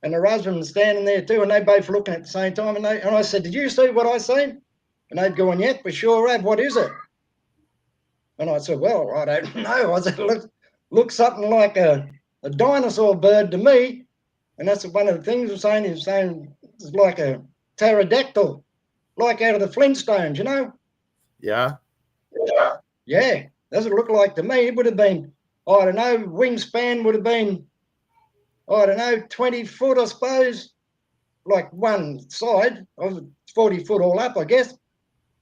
And her husband was standing there too, and they both looking at the same time. And I said, "Did you see what I seen?" And they'd gone, "Yep, we sure have. What is it?" And I said, "Well, I don't know." I said, "Looks something like a dinosaur bird to me." And that's one of the things we're saying. He's saying it's like a pterodactyl, like out of the Flintstones, you know? Yeah. Yeah, that's what it looked like to me. It would have been, I don't know, wingspan would have been, I don't know, 20 foot, I suppose, like one side of 40 foot all up, I guess.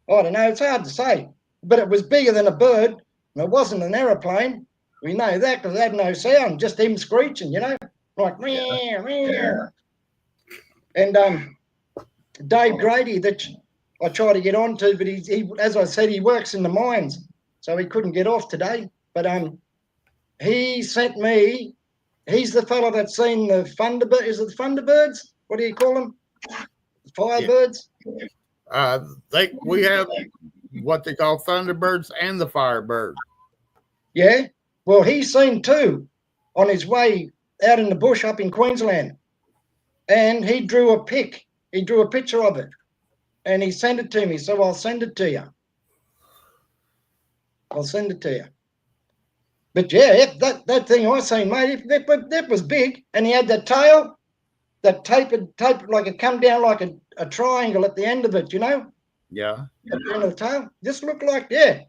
I don't know, it's hard to say. But it was bigger than a bird, and it wasn't an aeroplane. We know that because it had no sound, just him screeching, you know, like meow, meow. And Dave Grady, that I tried to get on to, but he, as I said, he works in the mines, so he couldn't get off today. But he sent me. He's the fellow that's seen the Thunderbird. Is it the Thunderbirds? What do you call them? The Firebirds? We have what they call Thunderbirds and the Firebird. Yeah. Well, he's seen two on his way out in the bush up in Queensland, and he drew a pic. He drew a picture of it, and he sent it to me. So I'll send it to you. I'll send it to you. But yeah, that thing I seen, mate, that was big, and he had that tail, that tapered like it come down like a triangle at the end of it, you know? Yeah. At the end of the tail. Just looked like, yeah.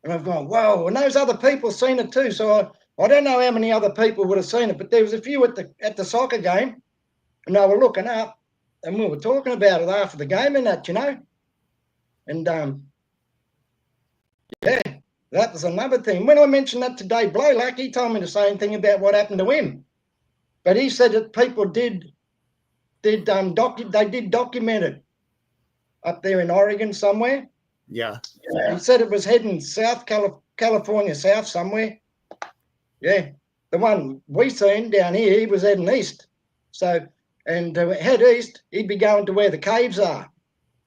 And I've gone, whoa, and those other people seen it too. So I don't know how many other people would have seen it, but there was a few at the soccer game, and they were looking up, and we were talking about it after the game and that, you know? And yeah. That was another thing. When I mentioned that to Dave Blaylock, he told me the same thing about what happened to him. But he said that people did document it up there in Oregon somewhere. Yeah. He said it was heading south, California south somewhere. Yeah. The one we seen down here, he was heading east. So, and to head east, he'd be going to where the caves are.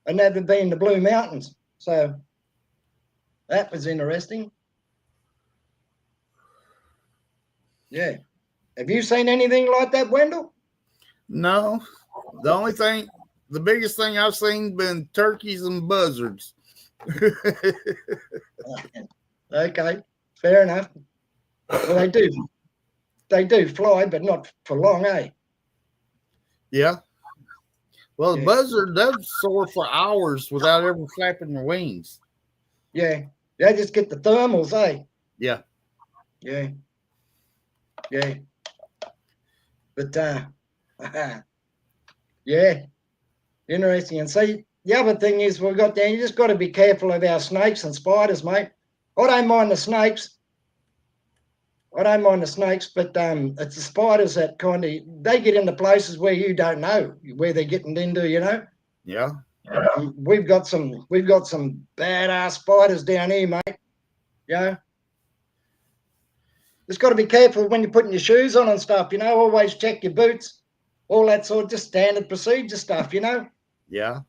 And that would be in the Blue Mountains. So that was interesting. Yeah. Have you seen anything like that, Wendell? No. The biggest thing I've seen been turkeys and buzzards. Okay, fair enough. Well, they do fly, but not for long, eh? Yeah. Well, the buzzard does soar for hours without ever flapping their wings. Yeah. They just get the thermals, eh? Yeah. Yeah. Yeah. But yeah. Interesting. And see, the other thing is you just got to be careful of our snakes and spiders, mate. I don't mind the snakes, but it's the spiders that they get into places where you don't know where they're getting into, you know? Yeah. We've got some badass spiders down here, mate. You know? Just got to be careful when you're putting your shoes on and stuff, you know, always check your boots, all that sort of just standard procedure stuff, you know? Yeah.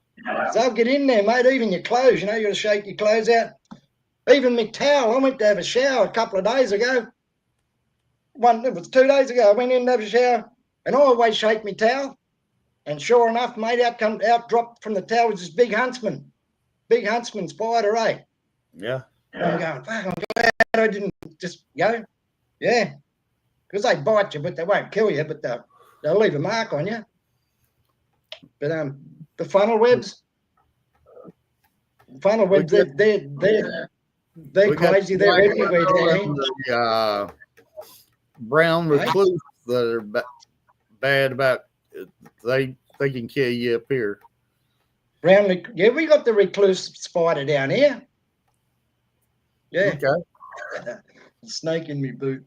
So I'll get in there, mate, even your clothes, you know, you got to shake your clothes out. Even my towel, I went to have a shower a couple of days ago. It was 2 days ago, I went in to have a shower, and I always shake my towel. And sure enough, mate, out dropped from the towel was this big huntsman spider, eh? Yeah. And I'm going, fuck, I'm glad I didn't just go. Yeah, because they bite you, but they won't kill you, but they'll leave a mark on you. But the funnel webs, they're crazy. They're everywhere down here. Brown recluse that are bad about they can kill you up here. Yeah, we got the recluse spider down here. Yeah. Okay. Snake in me boot.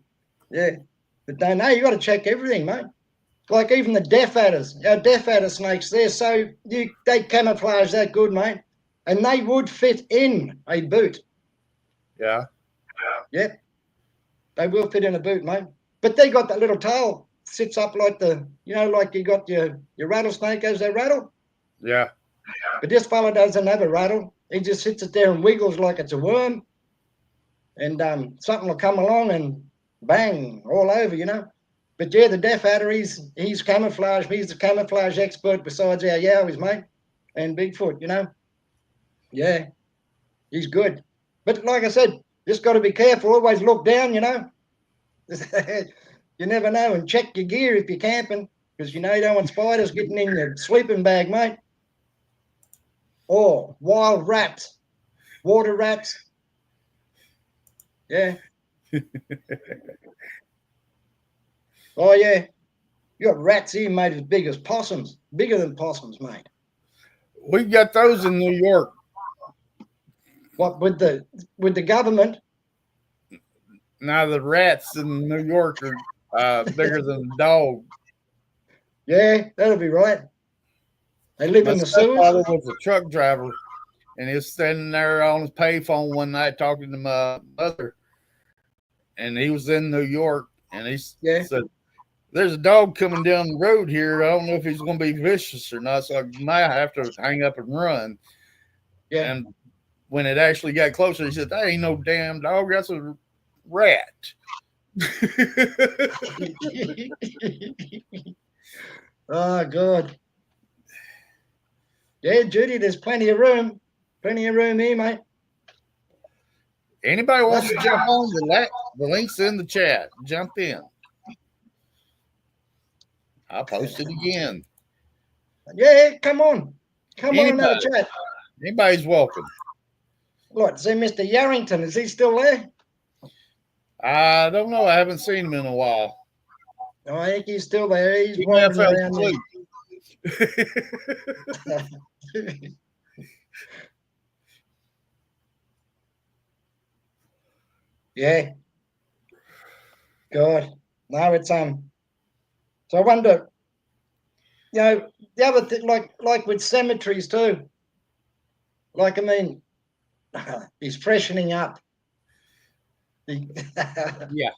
Yeah. But no, you got to check everything, mate. Like even the deaf adders, our deaf adder snakes, they camouflage that good, mate. And they would fit in a boot. Yeah. Yep. They will fit in a boot, mate. But they got that little tail sits up like like you got your rattlesnake has that rattle. Yeah. But this fella doesn't have a rattle. He just sits it there and wiggles like it's a worm. and something will come along and bang, all over, you know. But yeah, the deaf adder, he's camouflage. He's the camouflage expert besides our yowies, mate, and Bigfoot, you know. Yeah, he's good. But like I said, just got to be careful. Always look down, you know. You never know, and check your gear if you're camping, because you know you don't want spiders getting in your sleeping bag, mate. Or wild rats, water rats. Yeah. Oh yeah, you got rats here, mate, as big as possums, bigger than possums, mate. We've got those in New York. What with the government? Now the rats in New York are bigger than a dog. Yeah, that'll be right. They live My in the sewers. stepfather was a truck driver, and he was standing there on his payphone one night talking to my mother, and he was in New York, and he said, "There's a dog coming down the road here. I don't know if he's going to be vicious or not, so I might have to hang up and run." Yeah. And when it actually got closer, he said, "That ain't no damn dog. That's a rat." Oh God. Yeah, Judy, there's plenty of room. Plenty of room here, mate. Anybody wants to jump on, the link's in the chat. Jump in. I'll post it again. Yeah, come on. Come on and have a chat. Anybody's welcome. What, see Mr. Yarrington, is he still there? I don't know. I haven't seen him in a while. Oh, I think he's still there. He's wandering around there. Yeah. God. No, it's so I wonder, you know, the other thing, like with cemeteries too. Like, I mean, he's freshening up. Yeah.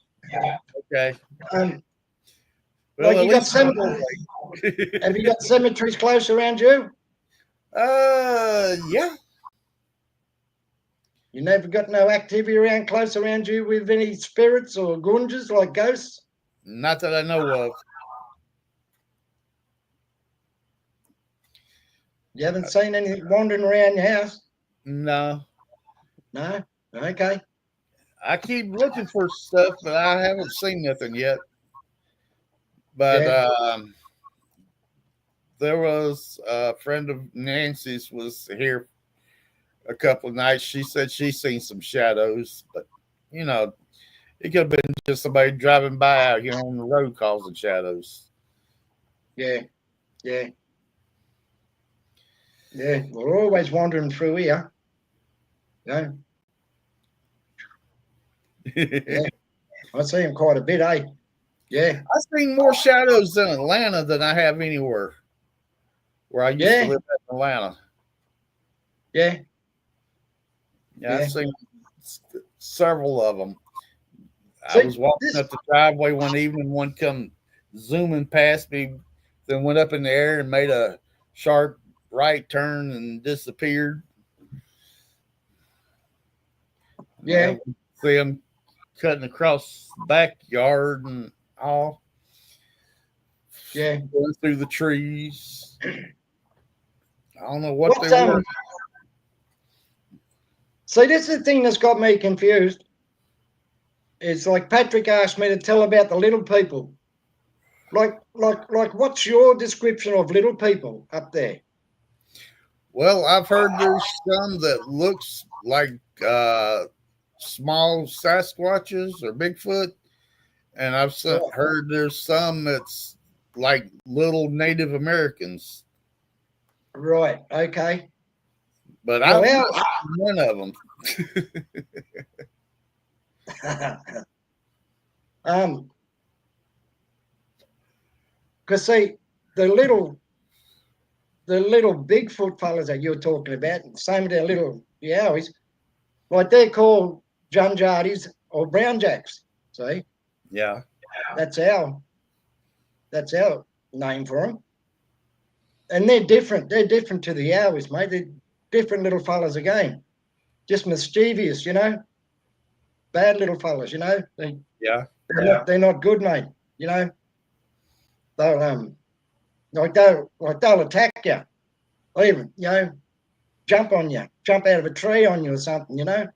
Okay. Well, like you got have you got cemeteries close around you? Yeah. You never got no activity close around you with any spirits or gunjas like ghosts? Not that I know of. You haven't seen anything wandering around your house? No. No? Okay. I keep looking for stuff, but I haven't seen nothing yet. But there was a friend of Nancy's was here a couple of nights. She said she's seen some shadows, but you know, it could have been just somebody driving by out here on the road causing shadows. Yeah. Yeah. Yeah. We're always wandering through here. Yeah. Yeah. I see him quite a bit, eh? Yeah. I've seen more shadows in Atlanta than I have anywhere where I used to live in Atlanta. Yeah. Yeah, I've seen several of them. I was walking up the driveway one evening, one come zooming past me, then went up in the air and made a sharp right turn and disappeared. Yeah. See them cutting across the backyard and all. Yeah. Going through the trees. I don't know what they were. See, this is the thing that's got me confused. It's like Patrick asked me to tell about the little people. Like, what's your description of little people up there? Well, I've heard there's some that looks like small Sasquatches or Bigfoot, and I've heard there's some that's like little Native Americans. Right. Okay. But I've seen one of them. Because see, the little Bigfoot fellas that you're talking about, and same with their little yowies, like they're called Junjadis or brownjacks. See? Yeah. That's our name for them. And they're different. They're different to the yowies, mate. They're different little fellas again. Just mischievous, you know. bad little fellas, you know. They're not good, mate. You know, they'll they'll attack you, or even, you know, jump on you, jump out of a tree on you or something. You know,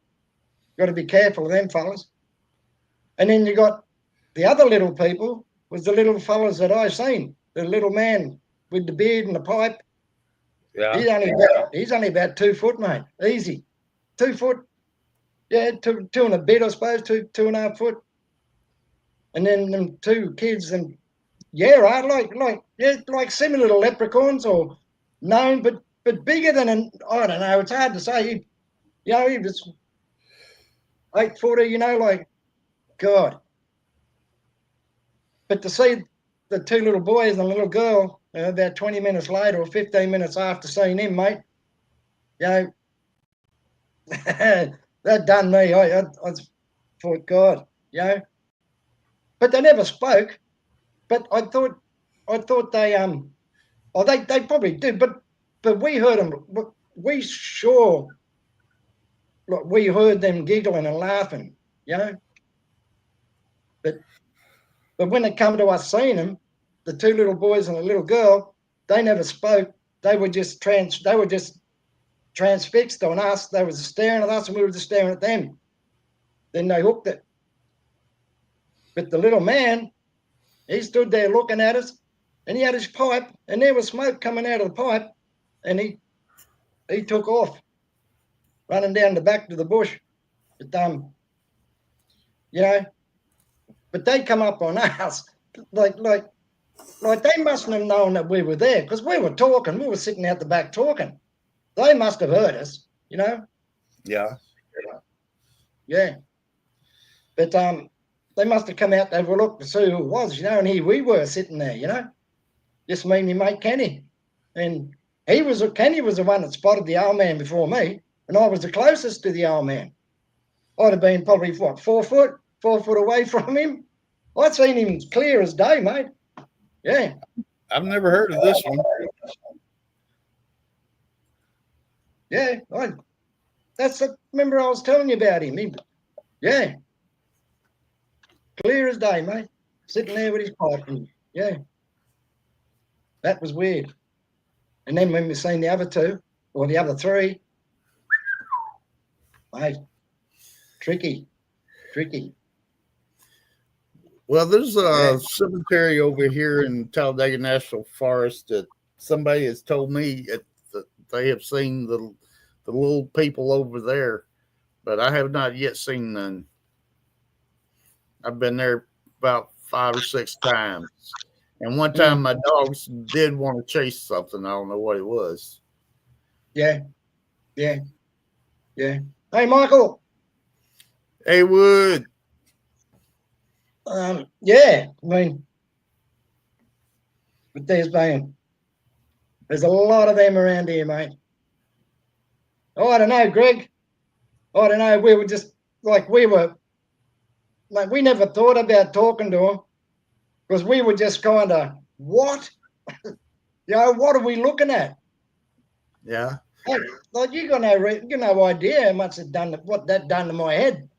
got to be careful of them fellas. And then you got the other little people, was the little fellas that I seen, the little man with the beard and the pipe. Yeah. He's only about 2 foot, mate. Easy, 2 foot. Yeah, two and a bit, I suppose, 2.5 foot. And then them two kids, and yeah, right, like similar to leprechauns or known, but bigger than I don't know. It's hard to say. He was 8-footer, you know, like God. But to see the two little boys and the little girl, about 20 minutes later or 15 minutes after seeing him, mate, you know, that done me. I thought, God, you know. But they never spoke. But I thought they they probably did. But we heard them. We sure, like, we heard them giggling and laughing, you know. But when it come to us seeing them, the two little boys and the little girl, they never spoke. They were just transfixed on us. They were staring at us, and we were just staring at them. Then they hooked it. But the little man, he stood there looking at us, and he had his pipe, and there was smoke coming out of the pipe, and he took off, running down the back to the bush. But you know, but they come up on us like they mustn't have known that we were there, because we were talking. We were sitting out the back talking. They must have heard us, you know. Yeah. Yeah. But they must have come out to have a look to see who it was, you know, and here we were sitting there, you know. Just me and my mate Kenny. And Kenny was the one that spotted the old man before me, and I was the closest to the old man. I'd have been probably, 4 foot away from him. I'd seen him clear as day, mate. Yeah. I've never heard of this one. Yeah. Remember I was telling you about him. Yeah. Clear as day, mate. Sitting there with his pipe. And, yeah. That was weird. And then when we seen the other two, or the other three, mate, tricky. Well, there's a cemetery over here in Talladega National Forest that somebody has told me that they have seen the little people over there, but I have not yet seen none. I've been there about 5 or 6 times. And one time my dogs did want to chase something. I don't know what it was. Yeah. Hey, Michael. Hey, Wood. Yeah, I mean, but there's a lot of them around here, mate. Oh, I don't know, Greg. I don't know. We were just like, we never thought about talking to them, because we were just kind of, what? You know, what are we looking at? Yeah. Like you got no idea how much what that done to my head.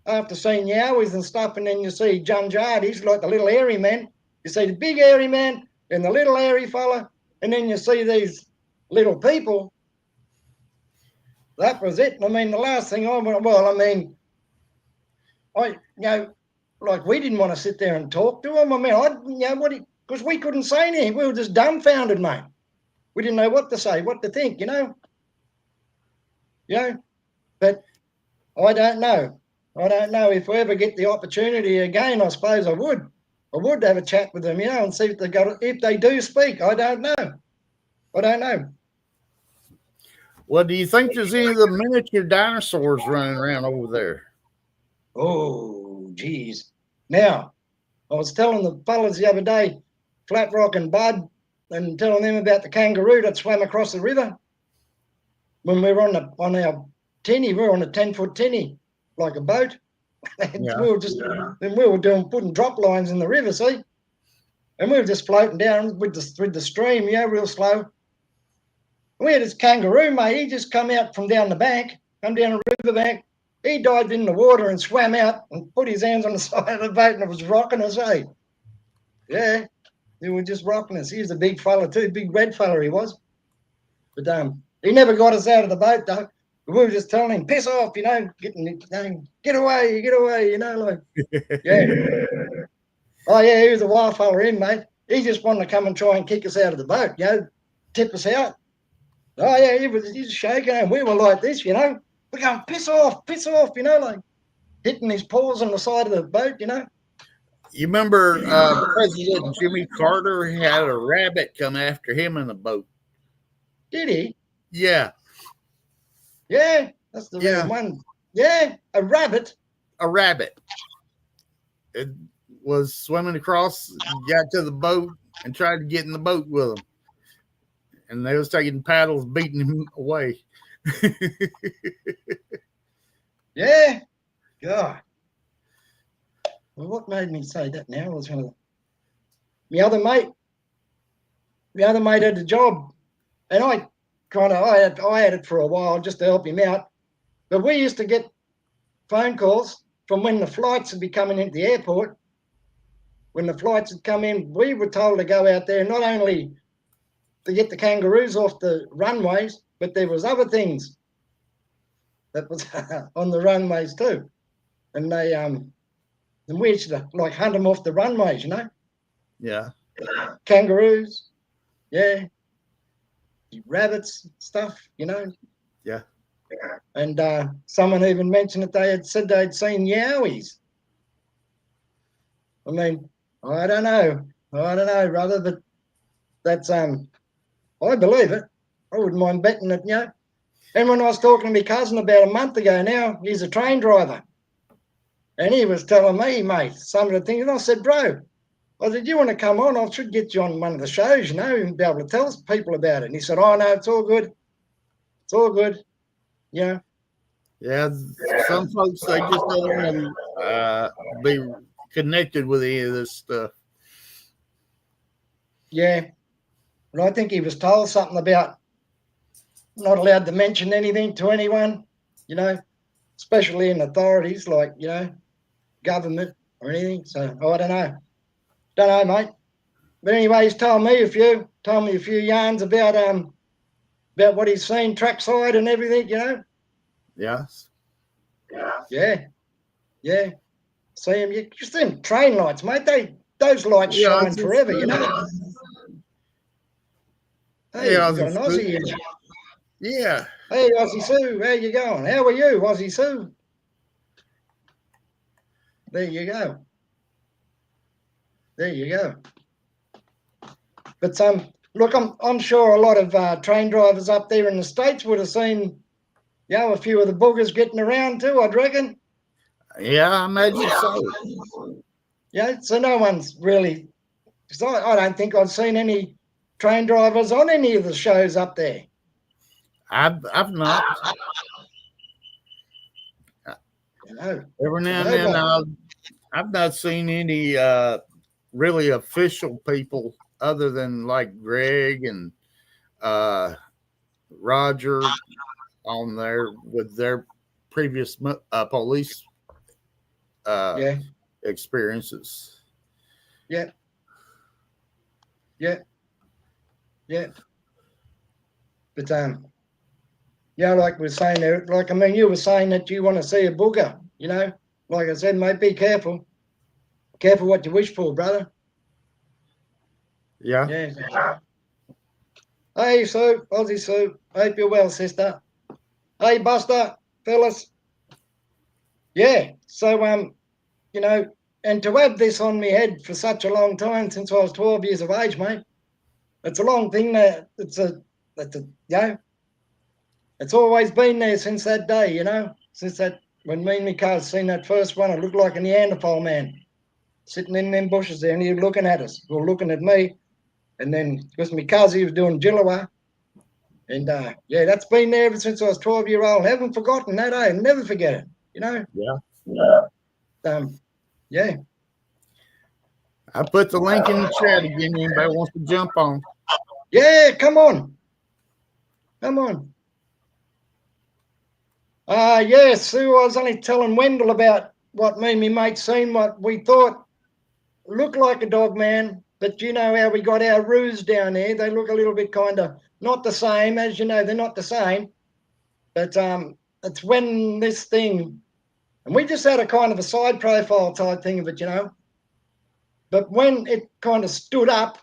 After seeing Yowies and stuff, and then you see John Jard, he's like the little hairy man. You see the big hairy man and the little hairy fella, and then you see these little people. That was it. I mean, the last thing like we didn't want to sit there and talk to them. I mean, because we couldn't say anything. We were just dumbfounded, mate. We didn't know what to say, what to think, you know. But I don't know. If we ever get the opportunity again. I suppose I would have a chat with them, you know, and see if they do speak. I don't know. Well, do you think there's any of the miniature dinosaurs running around over there? Oh, geez. Now, I was telling the fellas the other day, Flat Rock and Bud, and telling them about the kangaroo that swam across the river. When we were on our tinny, we were on a 10-foot tinny, like a boat. And we were putting drop lines in the river, see? And we were just floating down with the stream, real slow. And we had this kangaroo, mate. He just come out from down the bank, come down the river bank, He dived in the water and swam out and put his hands on the side of the boat, and it was rocking us, eh? Yeah, they were just rocking us. He was a big fella too, big red fella he was. But he never got us out of the boat though. We were just telling him, piss off, you know, get away, you know, like, yeah. Oh yeah, he was a wild fella in, mate. He just wanted to come and try and kick us out of the boat, you know, tip us out. Oh yeah, he was shaking, and we were like this, you know. We're going, piss off, you know, like hitting his paws on the side of the boat, you know. You remember President Jimmy Carter had a rabbit come after him in the boat? Did he? Yeah. Yeah, that's the one. Yeah, a rabbit. A rabbit. It was swimming across, got to the boat, and tried to get in the boat with him. And they was taking paddles, beating him away. Yeah. God. Well, what made me say that now was one of my other mate. My other mate had a job, and I had it for a while just to help him out. But we used to get phone calls from when the flights would be coming into the airport. When the flights had come in, we were told to go out there not only to get the kangaroos off the runways, but there was other things that was on the runways too. And they and we used to like hunt them off the runways, you know. Yeah. Kangaroos, yeah. Rabbits, stuff, you know. Yeah. And someone even mentioned that they had said they'd seen yowies. I mean, I don't know, brother, but that's I believe it. I wouldn't mind betting it, you know. And when I was talking to my cousin about a month ago now, he's a train driver. And he was telling me, mate, some of the things. And I said, bro, I said, you want to come on? I should get you on one of the shows, you know, and be able to tell people about it. And he said, oh, no, it's all good. It's all good. Yeah. Yeah. Some folks, they just don't want to be connected with any of this stuff. Yeah. And I think he was told something about not allowed to mention anything to anyone, you know, especially in authorities like, you know, government or anything. So I don't know. Don't know, mate. But anyway, he's told me a few yarns about what he's seen trackside and everything, you know. Yes. Yeah. Yeah. See him, you see them train lights, mate. Those lights shine forever, you know. Hey, yeah, you got an Aussie here. Yeah. Hey, Aussie Sue, how you going? How are you, Aussie Sue? There you go. There you go. But look, I'm sure a lot of train drivers up there in the States would have seen, you know, a few of the boogers getting around too, I'd reckon. Yeah, I imagine so. Yeah, so no one's really, because I don't think I've seen any train drivers on any of the shows up there. I've not. No. Every now and then I've not seen any really official people other than like Greg and Roger on there with their previous police experiences. Yeah. Yeah. Yeah. But yeah, like we're saying there, like I mean, you were saying that you want to see a booger, you know. Like I said, mate, be careful. Careful what you wish for, brother. Yeah. Yeah. Hey, Sue, Aussie Sue. Hope you're well, sister. Hey, Buster, fellas. Yeah. So you know, and to have this on me head for such a long time since I was 12 years of age, mate. It's a long thing. It's a you know. It's always been there since that day, you know. Since that when me and my cuz seen that first one, it looked like a Neanderthal man sitting in them bushes there, and he was looking at us, or looking at me. And then because my cuz he was doing Jillawa. And yeah, that's been there ever since I was 12-year-old. Haven't forgotten that, eh? Never forget it, you know. Yeah. Yeah. I put the link in the chat again. Anybody wants to jump on? Yeah, come on. Come on. Yeah, Sue, I was only telling Wendell about what me and my mate seen, what we thought looked like a dog man, but you know how we got our roos down there. They look a little bit kind of not the same, as you know, they're not the same. But it's when this thing, and we just had a kind of a side profile type thing of it, you know. But when it kind of stood up,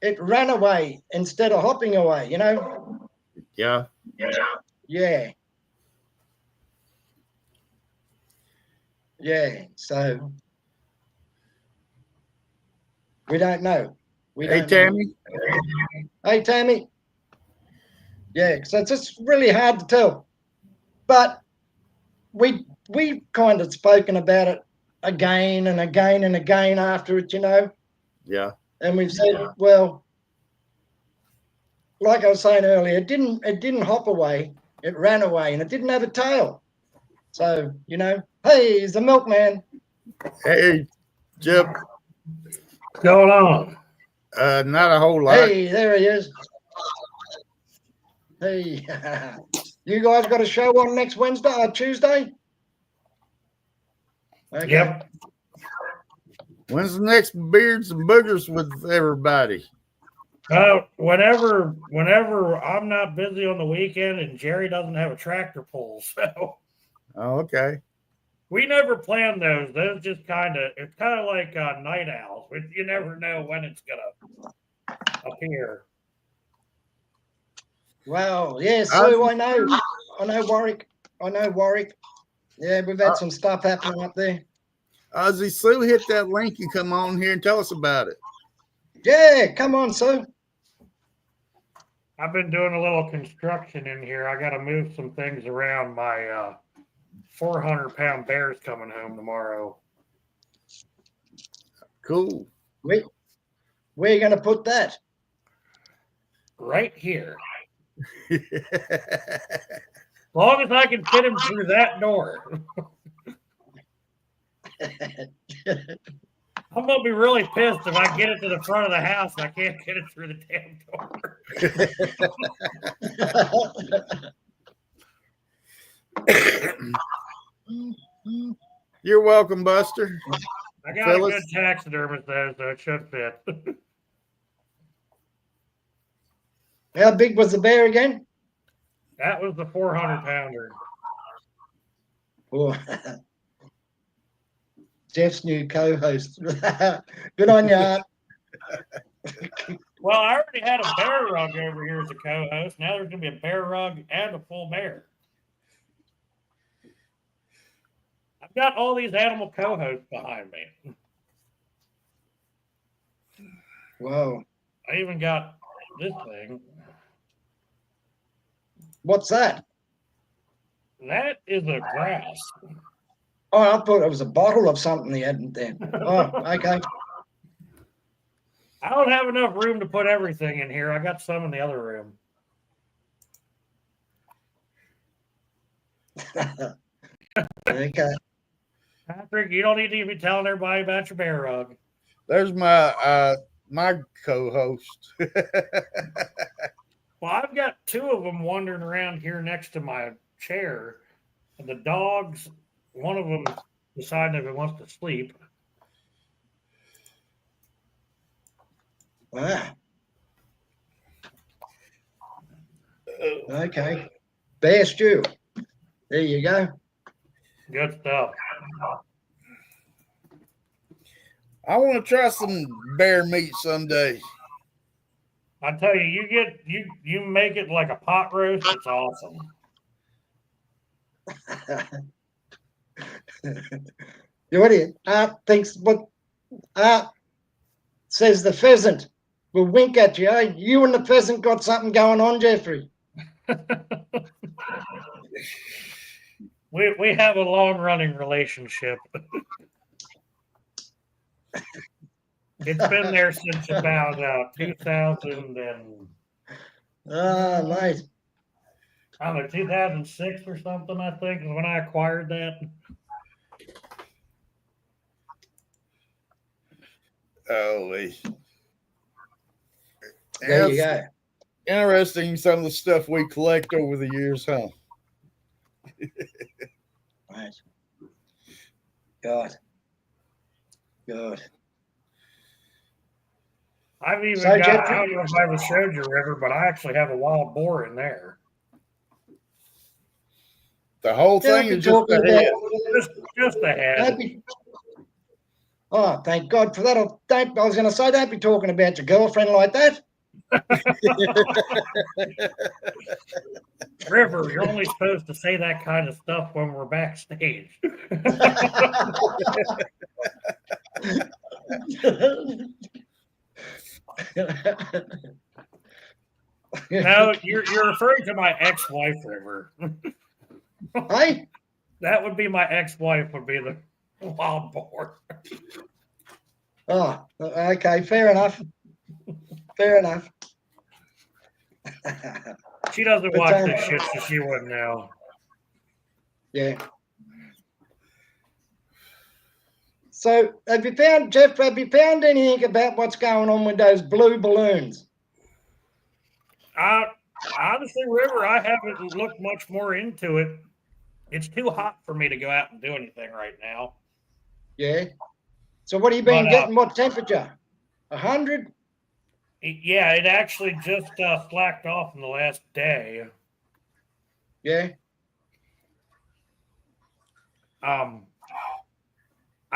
it ran away instead of hopping away, you know. Yeah. Yeah. Yeah. So we don't know. Hey, Tammy. Hey, Tammy. Yeah, so it's just really hard to tell. But we kind of spoken about it again and again and again after it, you know. Yeah. And we've said, well, like I was saying earlier, it didn't hop away, it ran away, and it didn't have a tail. So, you know, hey, he's the milkman. Hey, Jip. What's going on? Not a whole lot. Hey, there he is. Hey, you guys got a show on next Wednesday or Tuesday? Okay. Yep. When's the next Beards and Boogers with everybody? Whenever I'm not busy on the weekend and Jerry doesn't have a tractor pull, so Oh, okay. we never plan those. Those just it's kind of like night owls. You never know when it's gonna appear. Well, yeah, Sue, I know Warwick. Yeah, we've had some stuff happening up there. Ozzy Sue, hit that link and come on here and tell us about it. Yeah, come on, Sue. I've been doing a little construction in here. I got to move some things around. My 400-pound bear's coming home tomorrow. Cool. Where are you going to put that? Right here. As long as I can fit him through that door. I'm going to be really pissed if I get it to the front of the house and I can't get it through the damn door. You're welcome, Buster. I got a good taxidermist though, so it should fit. How big was the bear again? That was the 400-pounder. Oh. Jeff's new co-host. Good on you, Art. Well, I already had a bear rug over here as a co-host. Now there's going to be a bear rug and a full bear. I've got all these animal co-hosts behind me. Whoa. I even got this thing. What's that? That is a grass. Oh, I thought it was a bottle of something he hadn't there. Oh, okay. I don't have enough room to put everything in here. I got some in the other room. Okay. Patrick, you don't need to be telling everybody about your bear rug. There's my my co-host. Well, I've got two of them wandering around here next to my chair. And the dogs, one of them deciding if it wants to sleep. Ah. Okay. Bear stew. There you go. Good stuff. I want to try some bear meat someday. I tell you, you make it like a pot roast. It's awesome. What do you? Art thinks what? Art says the pheasant will wink at you. Eh? You and the pheasant got something going on, Jeffrey. We have a long running relationship. It's been there since about 2000 and mate. I don't know, 2006 or something, I think, is when I acquired that. Holy. There you go. Interesting, some of the stuff we collect over the years, huh? Right. God. I've even So, got, Jeffrey- I don't know if I ever showed you, River, but I actually have a wild boar in there. The whole Don't thing be is just talking the head. Just the head. Don't be. Oh, thank God for that. I was going to say, don't be talking about your girlfriend like that. River, you're only supposed to say that kind of stuff when we're backstage. No, you're referring to my ex-wife, River. Hey? That would be my ex-wife, would be the wild boar. Oh, okay, fair enough. Fair enough. She doesn't But, watch this shit, so she wouldn't know. Yeah. So, have you found anything about what's going on with those blue balloons? Honestly, River, I haven't looked much more into it. It's too hot for me to go out and do anything right now. Yeah. So, what have you been getting? What temperature? 100? Yeah, it actually just slacked off in the last day. Yeah. I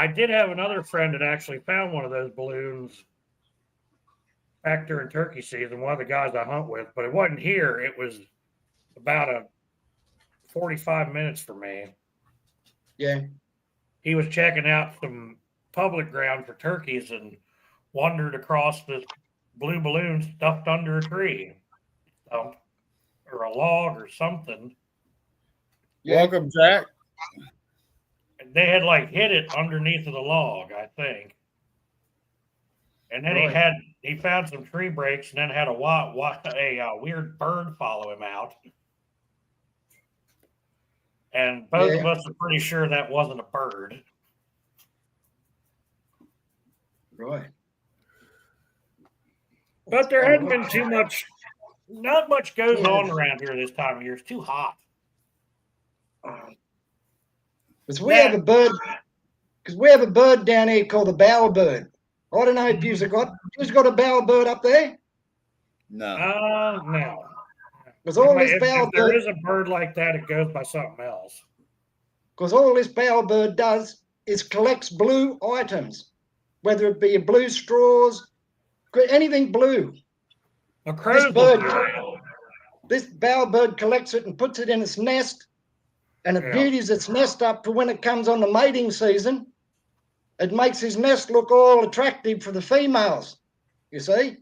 did have another friend that actually found one of those balloons back during turkey season, one of the guys I hunt with, but it wasn't here. It was about a 45 minutes from me. Yeah. He was checking out some public ground for turkeys and wandered across this blue balloon stuffed under a tree, or a log or something. Yeah. Welcome, Jack. They had like hit it underneath of the log, I think. And then he found some tree breaks and then had a weird bird follow him out. And both of us are pretty sure that wasn't a bird. Right. But there hadn't been too much, not much goes on around here this time of year. It's too hot. Because we have a bird down here called the bowerbird. I don't know if you've got a bowerbird up there? No. No. Because all this if bowerbird, there is a bird like that, it goes by something else. Because all this bowerbird does is collects blue items, whether it be blue straws, anything blue. This bowerbird collects it and puts it in its nest, and it beauties its nest up for when it comes on the mating season. It makes his nest look all attractive for the females, you see?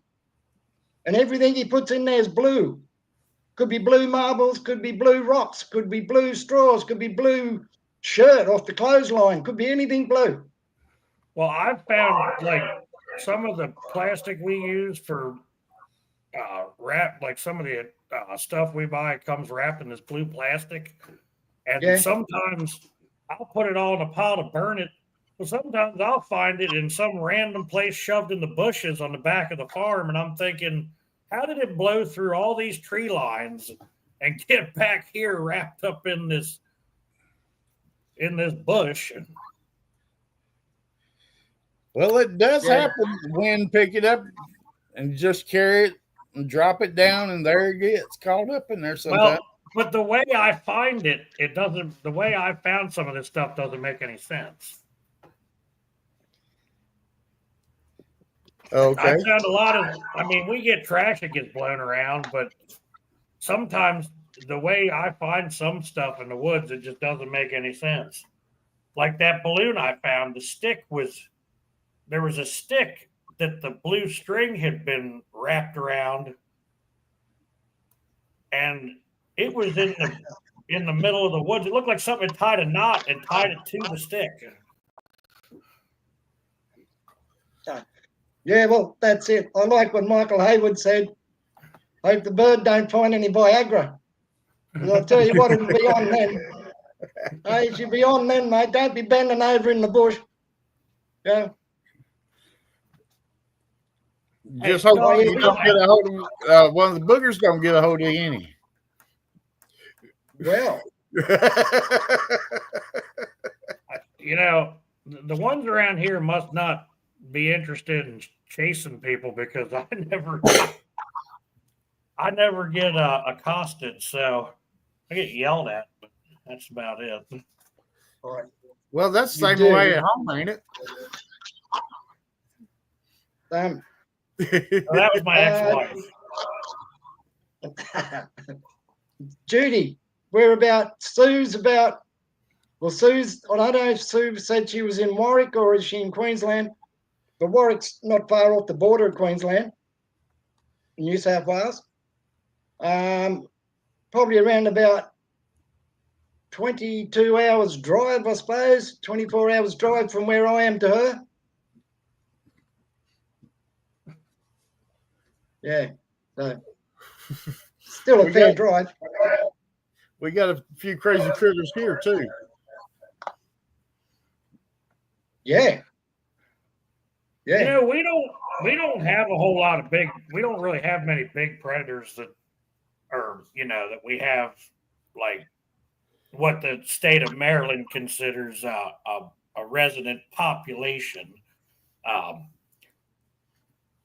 And everything he puts in there is blue. Could be blue marbles, could be blue rocks, could be blue straws, could be blue shirt off the clothesline, could be anything blue. Well, I've found like some of the plastic we use for wrap, like some of the stuff we buy comes wrapped in this blue plastic. And sometimes I'll put it all in a pile to burn it. But sometimes I'll find it in some random place shoved in the bushes on the back of the farm. And I'm thinking, how did it blow through all these tree lines and get back here wrapped up in this bush? Well, it does happen. Wind pick it up and just carry it and drop it down, and there it gets caught up in there sometimes. Well, but the way I find it, the way I found some of this stuff doesn't make any sense. Okay. I found a lot of, we get trash that gets blown around, but sometimes the way I find some stuff in the woods, it just doesn't make any sense. Like that balloon I found, there was a stick that the blue string had been wrapped around, and it was in the middle of the woods. It looked like something had tied a knot and tied it to the stick. Yeah, well, that's it. I like what Michael Hayward said. Hope the bird don't find any Viagra. And I'll tell you what, it'll be on then. Hey, it should be on then, mate. Don't be bending over in the bush. Yeah. Just hope you don't get a hold of one of the boogers. Don't get a hold of any. Well, You know, the ones around here must not be interested in chasing people because I never get accosted, so I get yelled at, but that's about it. All right. Well, that's the You same do. way at home, ain't it? Um, Well, that was my ex-wife. Judy, we're about Sue's about. Well, Sue's. I don't know if Sue said she was in Warwick or is she in Queensland. But Warwick's not far off the border of Queensland, New South Wales. Probably around about 22 hours drive, I suppose. 24 hours drive from where I am to her. Yeah, so still a fair drive. We got a few crazy critters here too. Yeah. You Yeah. know, we don't have a whole lot of we don't really have many big predators that are, you know, that we have like what the state of Maryland considers a resident population.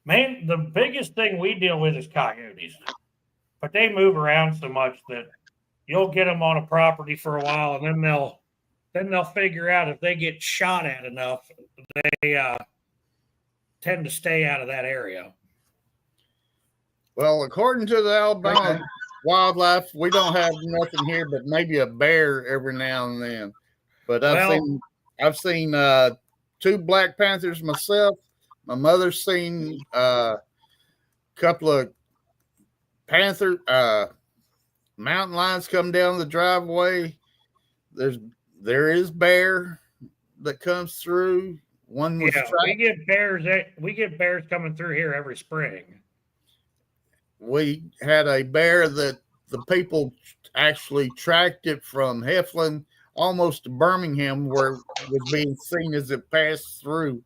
Man, the biggest thing we deal with is coyotes, but they move around so much that you'll get them on a property for a while, and then they'll figure out if they get shot at enough, they tend to stay out of that area. Well, according to the Alabama wildlife, we don't have nothing here, but maybe a bear every now and then. But I've seen 2 black panthers myself. My mother's seen a couple of mountain lions come down the driveway. There is bear that comes through. One was we get bears coming through here every spring. We had a bear that the people actually tracked it from Heflin almost to Birmingham, where it was being seen as it passed through.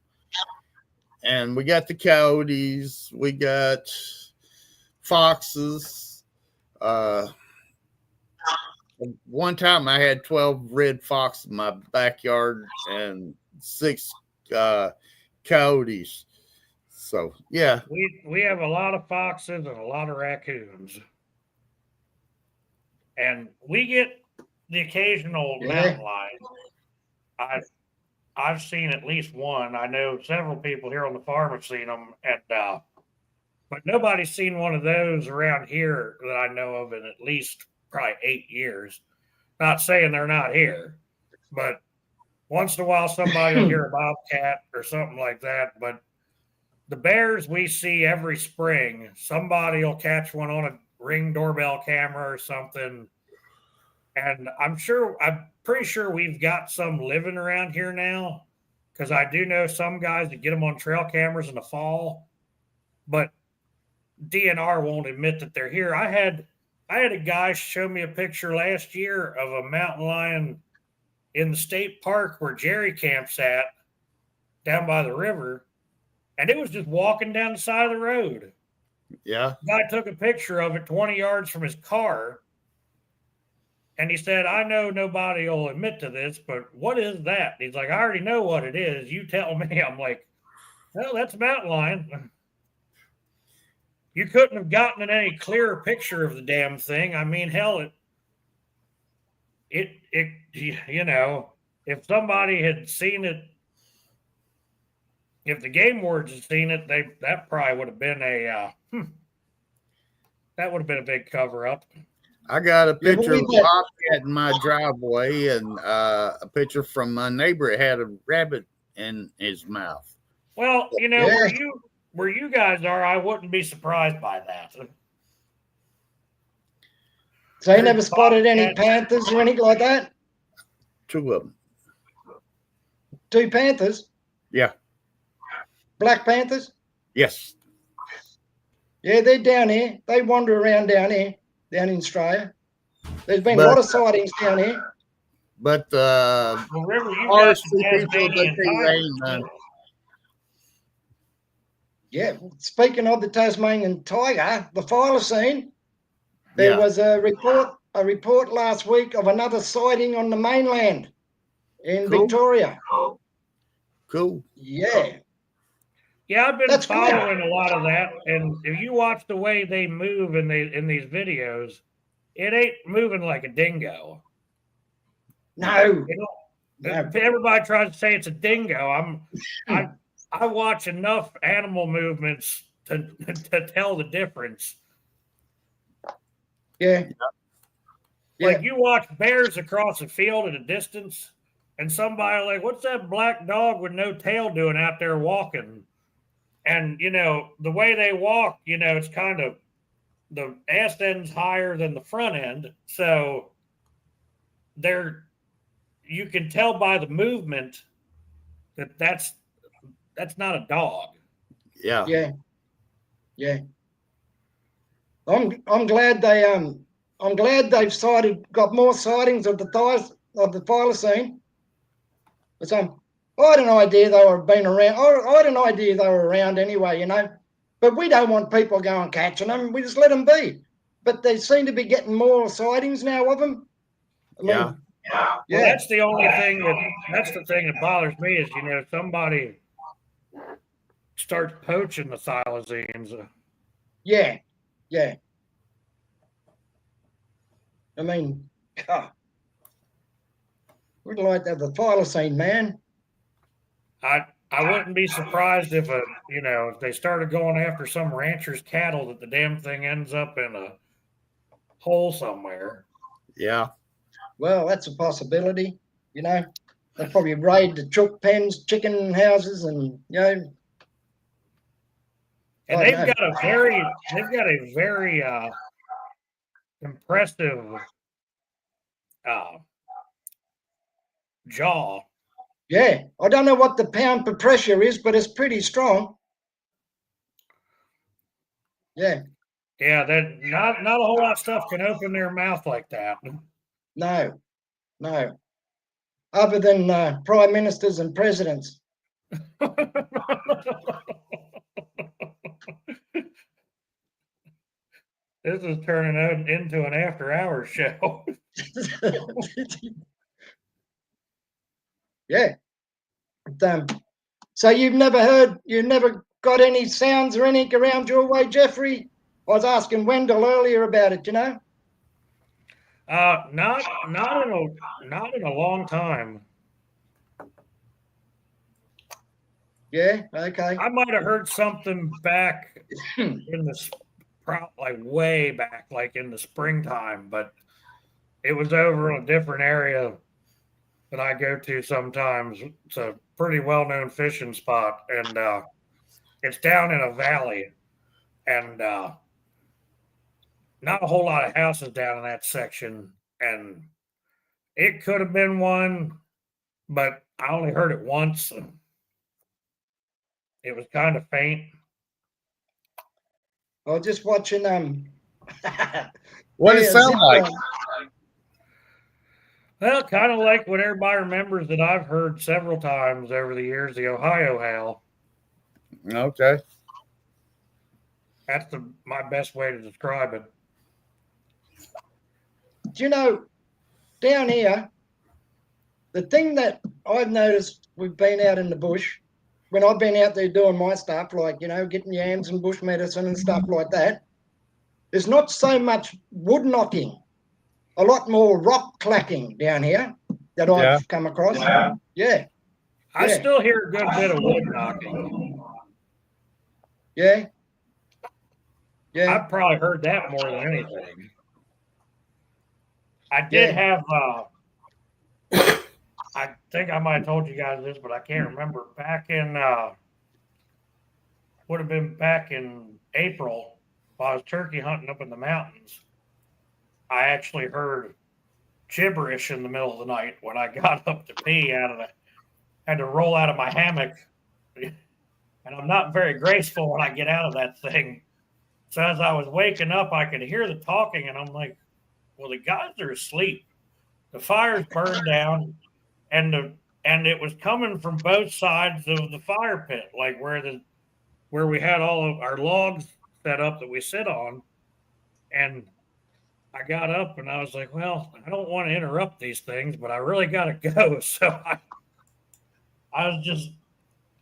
And we got the coyotes, we got foxes. One time I had 12 red foxes in my backyard and 6 coyotes. So yeah, we have a lot of foxes and a lot of raccoons, and we get the occasional mountain lion. I've seen at least one. I know several people here on the farm have seen them, and but nobody's seen one of those around here that I know of in at least probably 8 years. Not saying they're not here, but once in a while somebody will hear a bobcat or something like that. But the bears we see every spring, somebody will catch one on a Ring doorbell camera or something. And I'm pretty sure we've got some living around here now, because I do know some guys that get them on trail cameras in the fall, but DNR won't admit that they're here. I had a guy show me a picture last year of a mountain lion in the state park where Jerry camps at, down by the river, and it was just walking down the side of the road. Yeah. The guy took a picture of it 20 yards from his car, and he said, I know nobody will admit to this, but what is that? He's like, I already know what it is. You tell me. I'm like, well, that's a mountain lion. You couldn't have gotten an any clearer picture of the damn thing. I mean, hell, it you know, if somebody had seen it, if the game wards had seen it, that probably would have been that would have been a big cover up. I got a picture of a bobcat in my driveway, and a picture from my neighbor that had a rabbit in his mouth. Well, you know, where you guys are, I wouldn't be surprised by that. So you never spotted any panthers or anything like that? 2 of them. 2 panthers? Yeah. Black panthers? Yes. Yeah, they're down here. They wander around down here, down in Australia. There's been a lot of sightings down here. But River, you got some Tasmanian tigers. Yeah, speaking of the Tasmanian tiger, the thylacine, there was a report a report last week of another sighting on the mainland in Cool. Victoria. Cool. Yeah. Yeah, I've been That's good. following a lot of that, and if you watch the way they move in these videos, it ain't moving like a dingo. No. You know, No. if everybody tries to say it's a dingo, I watch enough animal movements to tell the difference. Yeah. Like you watch bears across the field at a distance, and somebody like, what's that black dog with no tail doing out there walking? And you know, the way they walk, you know, it's kind of the ass end's higher than the front end. So you can tell by the movement that that's not a dog. Yeah. Yeah. Yeah. I'm glad they've got more sightings of the thylacine. But I had an idea they were being around. I had an idea they were around anyway, you know. But we don't want people going catching them. We just let them be. But they seem to be getting more sightings now of them. I mean, Well, that's the only thing that's the thing that bothers me is, you know, somebody starts poaching the thylacines. Yeah. Yeah. I mean, God, we'd like to have the thylacine, man. I wouldn't be surprised if if they started going after some rancher's cattle that the damn thing ends up in a hole somewhere. Yeah. Well, that's a possibility, you know. They'll probably raid the chook pens, chicken houses, and you know. And they've got a very impressive jaw. Yeah, I don't know what the pound per pressure is, but it's pretty strong. Yeah. Yeah, that not a whole lot of stuff can open their mouth like that. No. Other than prime ministers and presidents. This is turning into an after-hours show. Yeah. So you've never got any sounds or anything around your way, Jeffrey? I was asking Wendell earlier about it, you know? Not in a long time. Yeah, okay. I might have heard something back in like way back, like in the springtime, but it was over in a different area that I go to sometimes. It's a pretty well-known fishing spot, and it's down in a valley, and not a whole lot of houses down in that section, and it could have been one, but I only heard it once. It was kind of faint. I was just watching What did it sound like? Well, kind of like what everybody remembers that I've heard several times over the years, the Ohio howl. Okay. That's my best way to describe it. Do you know, down here, the thing that I've noticed, we've been out in the bush, when I've been out there doing my stuff, like, you know, getting yams and bush medicine and stuff like that, there's not so much wood knocking, a lot more rock clacking down here that I've come across. Yeah. I still hear a good bit of wood knocking. Yeah. I've probably heard that more than anything. I did have, I think I might have told you guys this, but I can't remember. Back in, would have been back in April, while I was turkey hunting up in the mountains, I actually heard gibberish in the middle of the night when I got up to pee had to roll out of my hammock. And I'm not very graceful when I get out of that thing. So as I was waking up, I could hear the talking, and I'm like, well, the guys are asleep. The fire's burned down, and it was coming from both sides of the fire pit, like where we had all of our logs set up that we sit on. And I got up and I was like, well, I don't want to interrupt these things, but I really got to go. So I was just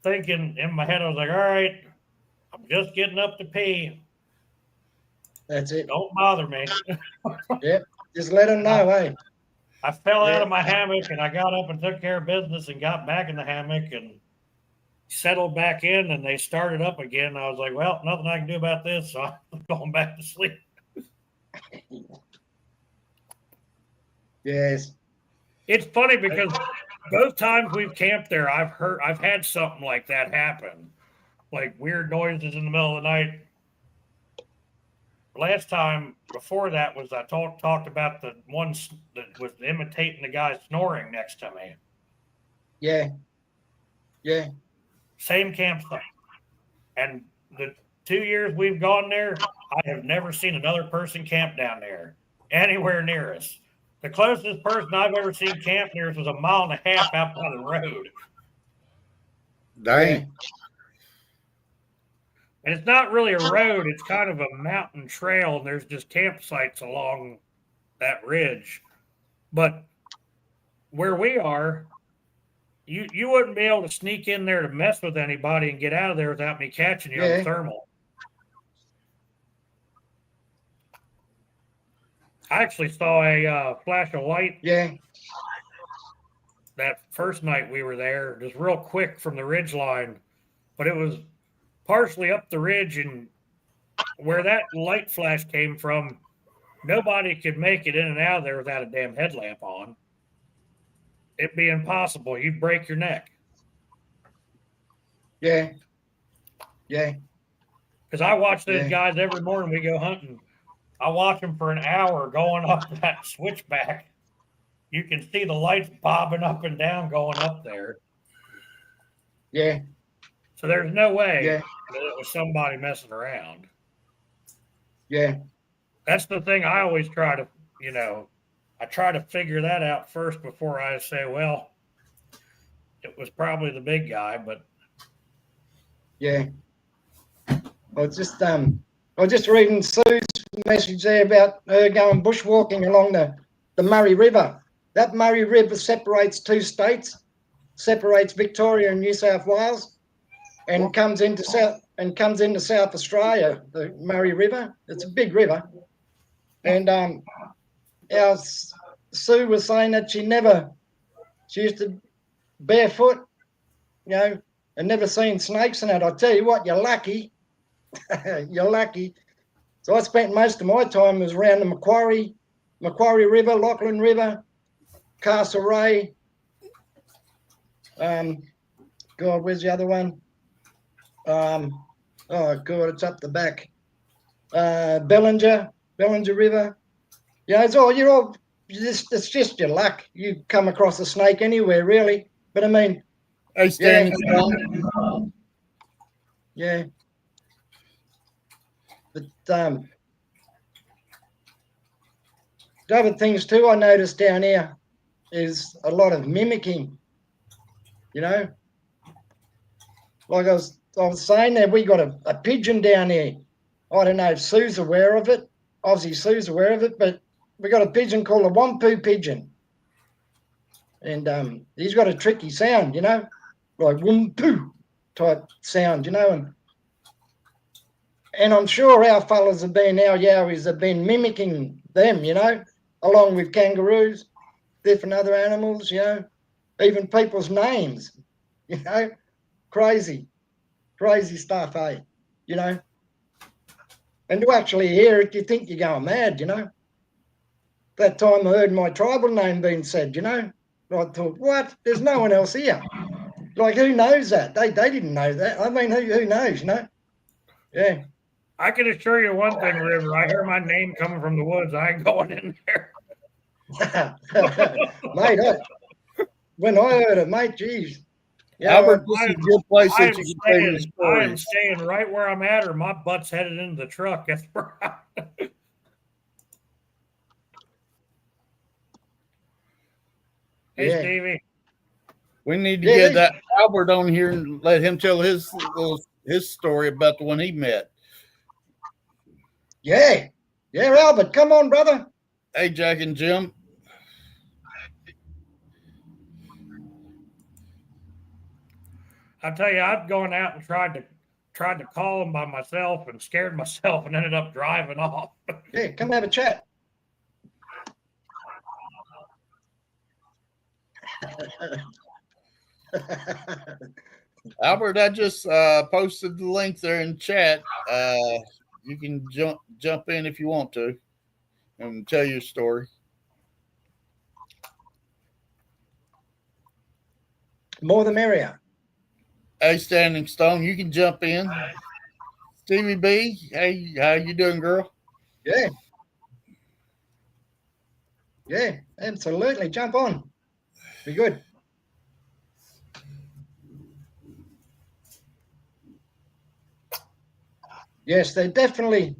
thinking in my head, I was like, all right, I'm just getting up to pee. That's it. Don't bother me. Yep. Just let them know, hey. I fell out Yeah. of my hammock and I got up and took care of business and got back in the hammock and settled back in, and they started up again. I was like, well, nothing I can do about this, so I'm going back to sleep. Yes. It's funny because both times we've camped there, I've had something like that happen, like weird noises in the middle of the night. Last time before that was I talked about the one that was imitating the guy snoring next to me. Yeah. Yeah. Same campsite. And the 2 years we've gone there, I have never seen another person camp down there anywhere near us. The closest person I've ever seen camp near us was 1.5 miles out by the road. Dang. And it's not really a road, it's kind of a mountain trail, and there's just campsites along that ridge. But where we are, you wouldn't be able to sneak in there to mess with anybody and get out of there without me catching you on the thermal. I actually saw a flash of light. Yeah. That first night we were there, just real quick from the ridge line, but it was partially up the ridge, and where that light flash came from, nobody could make it in and out of there without a damn headlamp on. It'd be impossible. You'd break your neck. Yeah. Yeah. Because I watch those guys every morning we go hunting. I watch them for an hour going up that switchback. You can see the lights bobbing up and down going up there. Yeah. So there's no way that it was somebody messing around. Yeah. That's the thing I always try to, I try to figure that out first before I say, well, it was probably the big guy, but. Yeah. I was just reading Sue's message there about her going bushwalking along the Murray River. That Murray River separates two states, separates Victoria and New South Wales, and comes into South Australia. The Murray River. It's a big river, and our Sue was saying that she used to barefoot, and never seen snakes in it. I tell you what, you're lucky. You're lucky. So I spent most of my time was around the Macquarie River, Lachlan River, Castlereagh. God, where's the other one? Oh God, it's up the back. Bellinger River. It's just your luck. You come across a snake anywhere, really. But I mean, hey, Stan. Yeah. But the other things too I noticed down here is a lot of mimicking. Like I was saying there, we got a pigeon down here. I don't know if Sue's aware of it. Obviously Sue's aware of it, but we got a pigeon called a Wampu pigeon. And he's got a tricky sound, like Wampu type sound, and I'm sure our fellas our Yowies have been mimicking them, along with kangaroos, different other animals, even people's names, crazy stuff, eh? And to actually hear it, you think you're going mad, That time I heard my tribal name being said, I thought, what? There's no one else here. Like, who knows that? They didn't know that. I mean, who knows, Yeah. I can assure you one thing, River. I hear my name coming from the woods. I ain't going in there. Mate, when I heard it, mate, geez. Albert, this is a good place that you can tell your I am stories. staying right where I'm at, or my butt's headed into the truck. That's where Hey, Stevie. We need to get that Albert on here and let him tell his story about the one he met. Yeah, Albert, come on, brother. Hey, Jack and Jim. I tell you, I've gone out and tried to call them by myself and scared myself and ended up driving off. Yeah, come have a chat. Albert, I just posted the link there in chat. You can jump in if you want to and tell your story. More the merrier. Hey, Standing Stone, you can jump in. Stevie B, hey, how you doing, girl? Yeah. Yeah, absolutely. Jump on. Be good. Yes, they're definitely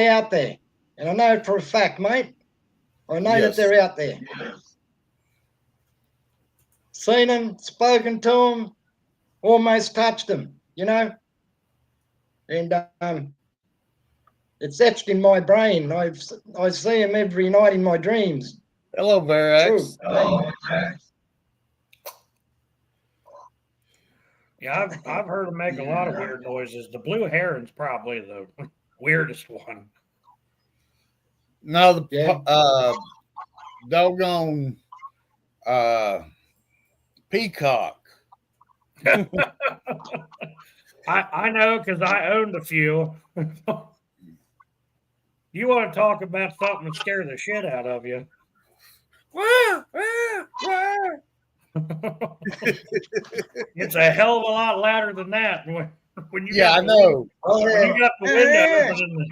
out there. And I know it for a fact, mate. I know that they're out there. Seen them, spoken to them, almost touched them, you know. And it's etched in my brain. I see them every night in my dreams. Hello, Verax. Yeah, I've heard them make a lot of weird noises. The blue heron's probably the weirdest one. No, the doggone peacock. I know because I owned a few. You want to talk about something to scare the shit out of you? It's a hell of a lot louder than that. When you I know. When you got the window open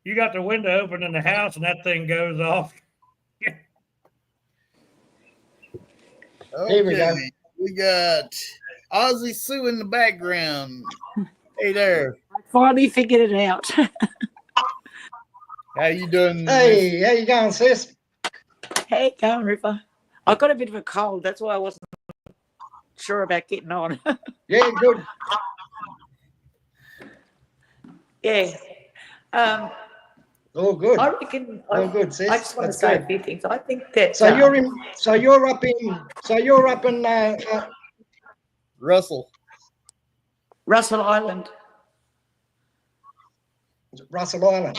you got the window open in the house and that thing goes off. Okay. Here we go. We got Ozzy Sue in the background. Hey there. I finally figured it out. How you doing? Hey, how you going, sis? Hey, going, River. I got a bit of a cold. That's why I wasn't sure about getting on. Yeah, good. Yeah. All good. I reckon. All good, sis. I just want to That's say good. a few things. I think that. So you're up in Russell. Russell Island. Russell Island.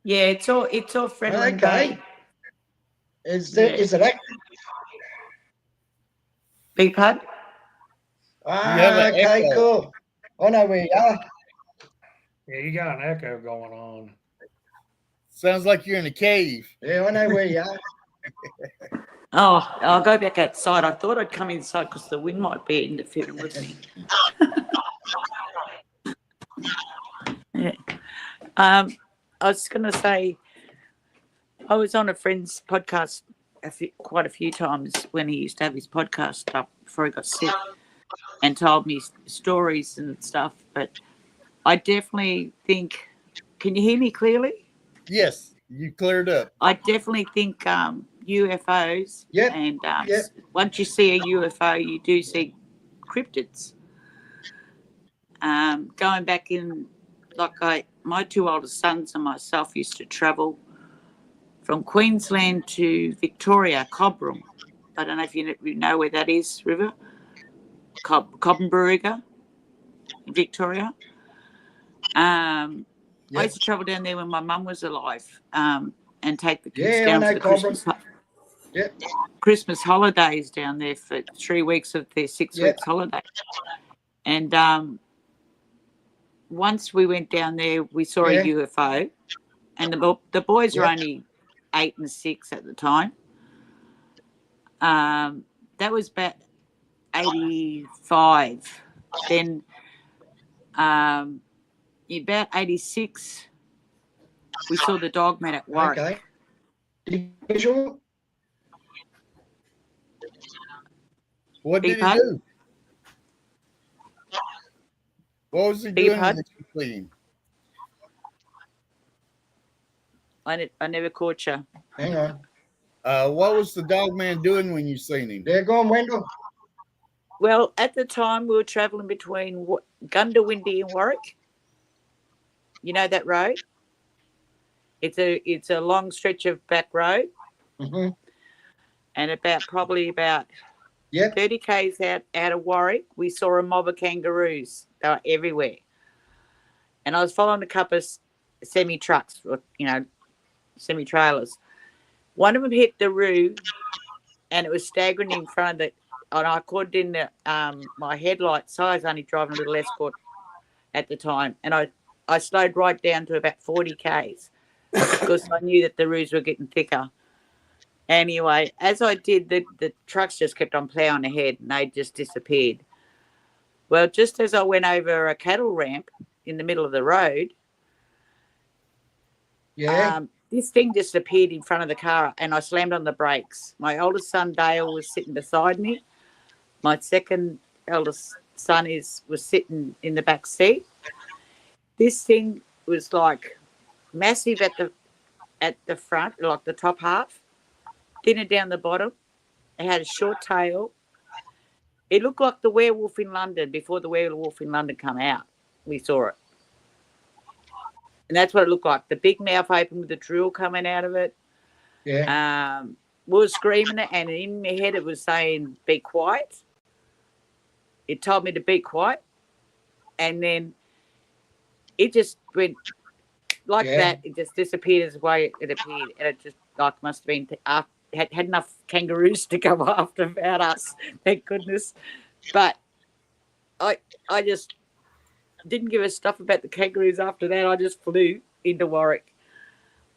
Yeah, it's all Fredland Okay. Bay. Is it active? Big pardon? Okay, echo. cool. I know where you are. Yeah, you got an echo going on. Sounds like you're in a cave. Yeah, I know where you are. Oh, I'll go back outside. I thought I'd come inside because the wind might be interfering with me. Yeah. I was going to say, I was on a friend's podcast quite a few times when he used to have his podcast up before he got sick and told me stories and stuff. But I definitely think, can you hear me clearly? Yes, you cleared up. I definitely think UFOs. Yep. And Yep. once you see a UFO, you do see cryptids. Going back in, my two oldest sons and myself used to travel from Queensland to Victoria, Cobram. I don't know if you know where that is, River. Cobram in Victoria. I used to travel down there when my mum was alive and take the kids down for the Christmas holidays down there for 3 weeks of their 6 weeks holiday. And once we went down there, we saw a UFO, and the boys were only 8 and 6 at the time. That was about 85. Then about 86, we saw the dogman at Warwick. Okay. Visual? What did he do? What was he doing with the clean? I never caught you. Hang on. What was the dog man doing when you seen him? There, go on, Wendell. Well, at the time, we were travelling between Gundawindi and Warwick. You know that road? It's a long stretch of back road, and probably about 30 k's out of Warwick, we saw a mob of kangaroos. They were everywhere, and I was following a couple of semi trucks, semi trailers. One of them hit the roo, and it was staggering in front of it. And I caught in my headlights. So I was only driving a little Escort at the time, and I slowed right down to about 40 k's because I knew that the roos were getting thicker. Anyway, as I did, the trucks just kept on ploughing ahead, and they just disappeared. Well, just as I went over a cattle ramp in the middle of the road, this thing just appeared in front of the car, and I slammed on the brakes. My oldest son, Dale, was sitting beside me. My second eldest son was sitting in the back seat. This thing was like massive at the front, like the top half, thinner down the bottom. It had a short tail. It looked like the Werewolf in London before the Werewolf in London come out. We saw it. And that's what it looked like. The big mouth open with the drill coming out of it. Yeah. We were screaming it, and in my head it was saying, be quiet. It told me to be quiet. And then it just went like that. It just disappeared as the way it appeared. And it just must have been had enough kangaroos to go after about us. Thank goodness. But I just didn't give a stuff about the kangaroos after that. I just flew into Warwick.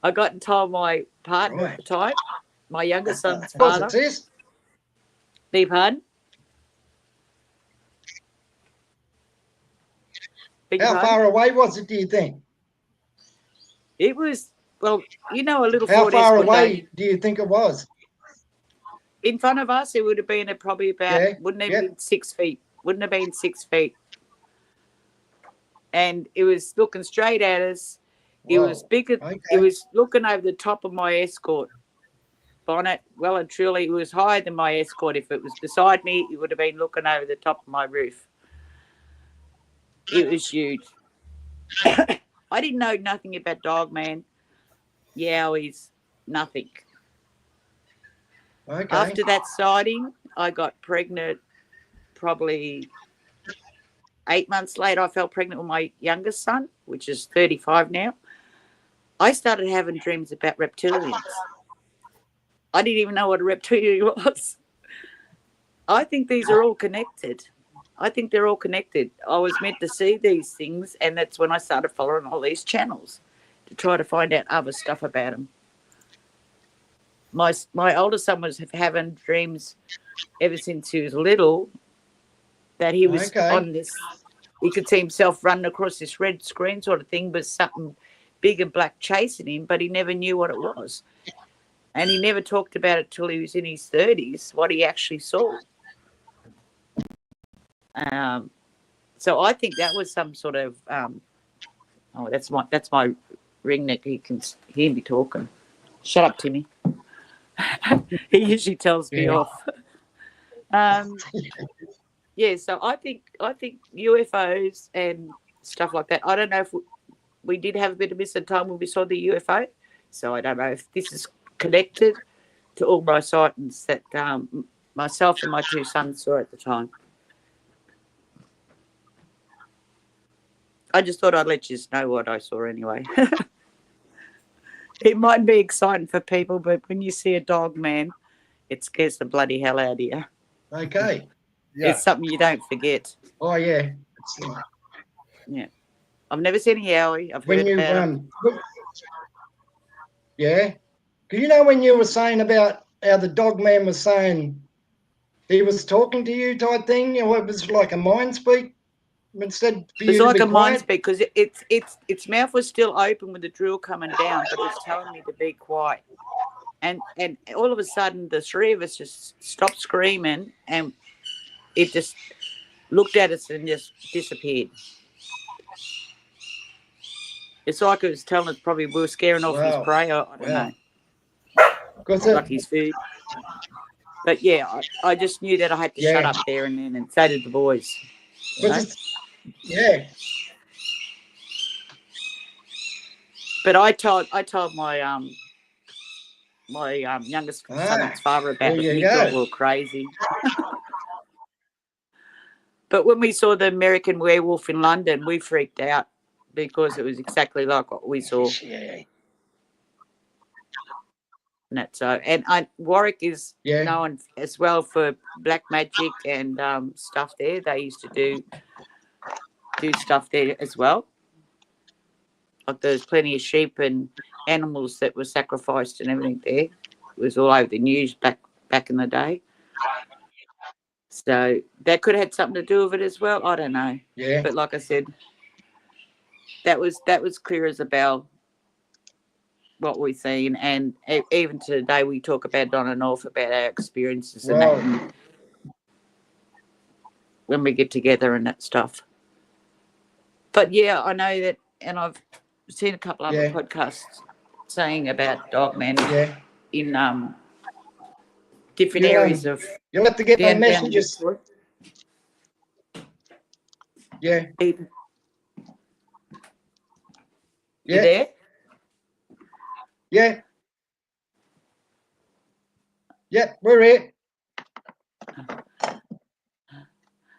I got and told my partner at the time, my younger son's father. Beg pardon? How far away was it, do you think? It was, well, a little How Ford far Escort away do you think it was? In front of us, it would have been probably about, wouldn't have been 6 feet. Wouldn't have been 6 feet. And it was looking straight at us. It was bigger. It was looking over the top of my Escort bonnet. Well and truly, it was higher than my Escort. If it was beside me, it would have been looking over the top of my roof. It was huge. I didn't know nothing about dogman, yowies, nothing. Okay. After that sighting, I got pregnant probably 8 months later. I fell pregnant with my youngest son, which is 35 now. I started having dreams about reptilians. I didn't even know what a reptilian was. I think these are all connected. I think they're all connected. I was meant to see these things, and that's when I started following all these channels to try to find out other stuff about them. My older son was having dreams ever since he was little that he was on this. He could see himself running across this red screen sort of thing, but something big and black chasing him, but he never knew what it was. And he never talked about it till he was in his 30s, what he actually saw. So I think that was some sort of that's my ring neck. He can hear me talking. Shut up, Timmy. He usually tells me off. So I think UFOs and stuff like that. I don't know if we did have a bit of missing time when we saw the UFO, so I don't know if this is connected to all my sightings that myself and my two sons saw at the time. I just thought I'd let you know what I saw anyway. It might be exciting for people, but when you see a dog man, it scares the bloody hell out of you. Okay. Yeah. It's something you don't forget. Oh, yeah. Yeah. I've never seen a yowie. I've heard about them. Yeah. Do you know when you were saying about how the dog man was saying he was talking to you type thing? It was like a mind speak? Instead it's like a mind speak because its mouth was still open with the drill coming down, but it was telling me to be quiet. And all of a sudden, the three of us just stopped screaming, and it just looked at us and just disappeared. It's like it was telling us probably we were scaring off his prey. I don't know. Like his food. But yeah, I just knew that I had to shut up there and then, and so did the boys. Yeah. But I told my youngest son's father about it, and he got a little crazy. But when we saw the American Werewolf in London, we freaked out because it was exactly like what we saw. Yeah. And that's so. And Warwick is known as well for black magic and stuff there. They used to do stuff there as well. Like there's plenty of sheep and animals that were sacrificed and everything there. It was all over the news back in the day. So that could have had something to do with it as well. I don't know. Yeah. But like I said, that was clear as a bell what we've seen, and even today we talk about it on and off about our experiences and that, and when we get together and that stuff. But yeah, I know that, and I've seen a couple other podcasts saying about dogmen in different areas of. You'll have to get my messages. Yeah. You there? Yeah. Yeah, we're here.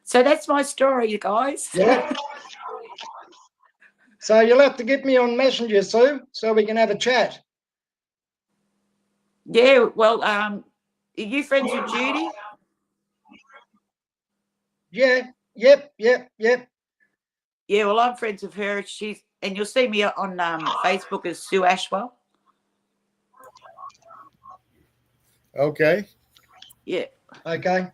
So that's my story, you guys. Yeah. So you'll have to get me on Messenger, Sue, so we can have a chat. Yeah, well, are you friends with Judy? Yeah. Yep. Yeah, well, I'm friends with her. And you'll see me on Facebook as Sue Ashwell. Okay. Yeah. Okay.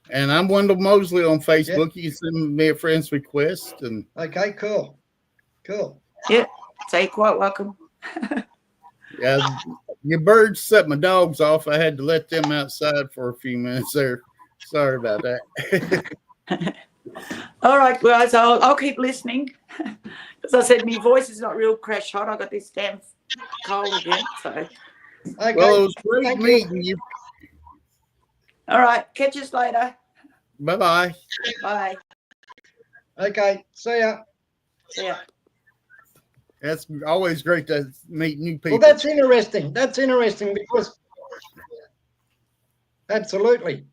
And I'm Wendell Mosley on Facebook. You can send me a friend's request. And okay, cool. Yeah. So you're quite welcome. Yeah, your birds set my dogs off. I had to let them outside for a few minutes there. Sorry about that. All right, guys, I'll keep listening. As I said, my voice is not real crash hot. I got this damn cold again. So. Okay. Well, it was great meeting you. All right, catch us later. Bye-bye. Bye. Okay, see ya. See ya. That's always great to meet new people. Well, that's interesting. Because absolutely.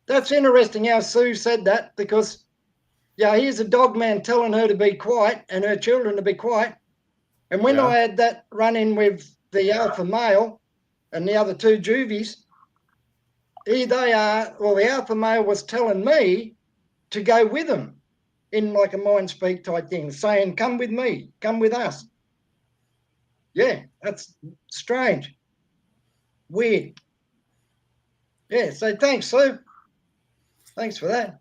That's interesting how Sue said that, because here's a dog man telling her to be quiet and her children to be quiet. And when I had that run in with the alpha male and the other two juvies, the alpha male was telling me to go with them in like a mind speak type thing, saying, come with me, come with us. Yeah, that's strange. Weird. Yeah, so thanks, Sue. Thanks for that.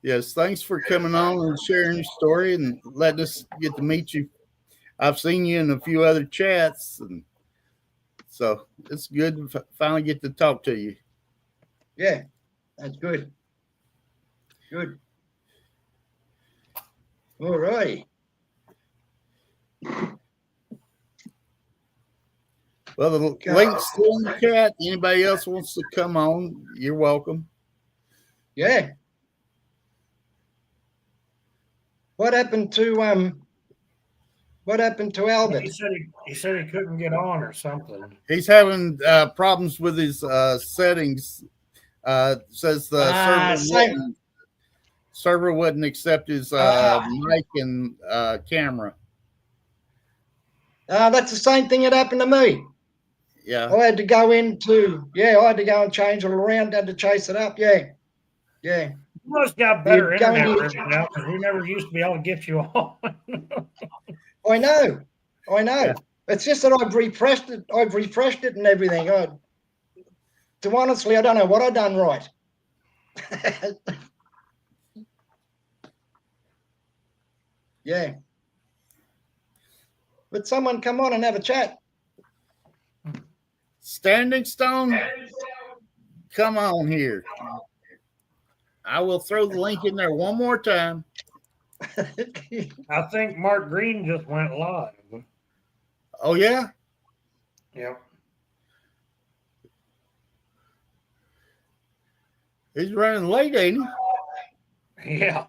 Yes, thanks for coming on and sharing your story and letting us get to meet you. I've seen you in a few other chats, and so it's good to finally get to talk to you. Yeah, that's good. Good. All right. Well, the link's still in the chat. Anybody else wants to come on, you're welcome. Yeah. What happened to Albert? He said he couldn't get on or something. He's having problems with his settings. Says the server wouldn't accept his mic and camera. That's the same thing that happened to me. Yeah. I had to go and change it around, had to chase it up. Yeah. You must got better internet now, because we never used to be able to get you on. I know. Yeah. It's just that I've refreshed it and everything. To honestly, I don't know what I've done right. Yeah. But someone come on and have a chat. Standing Stone, come on here. I will throw the link in there one more time. I think Mark Green just went live. Oh, yeah? Yep. He's running late, ain't he? Yeah.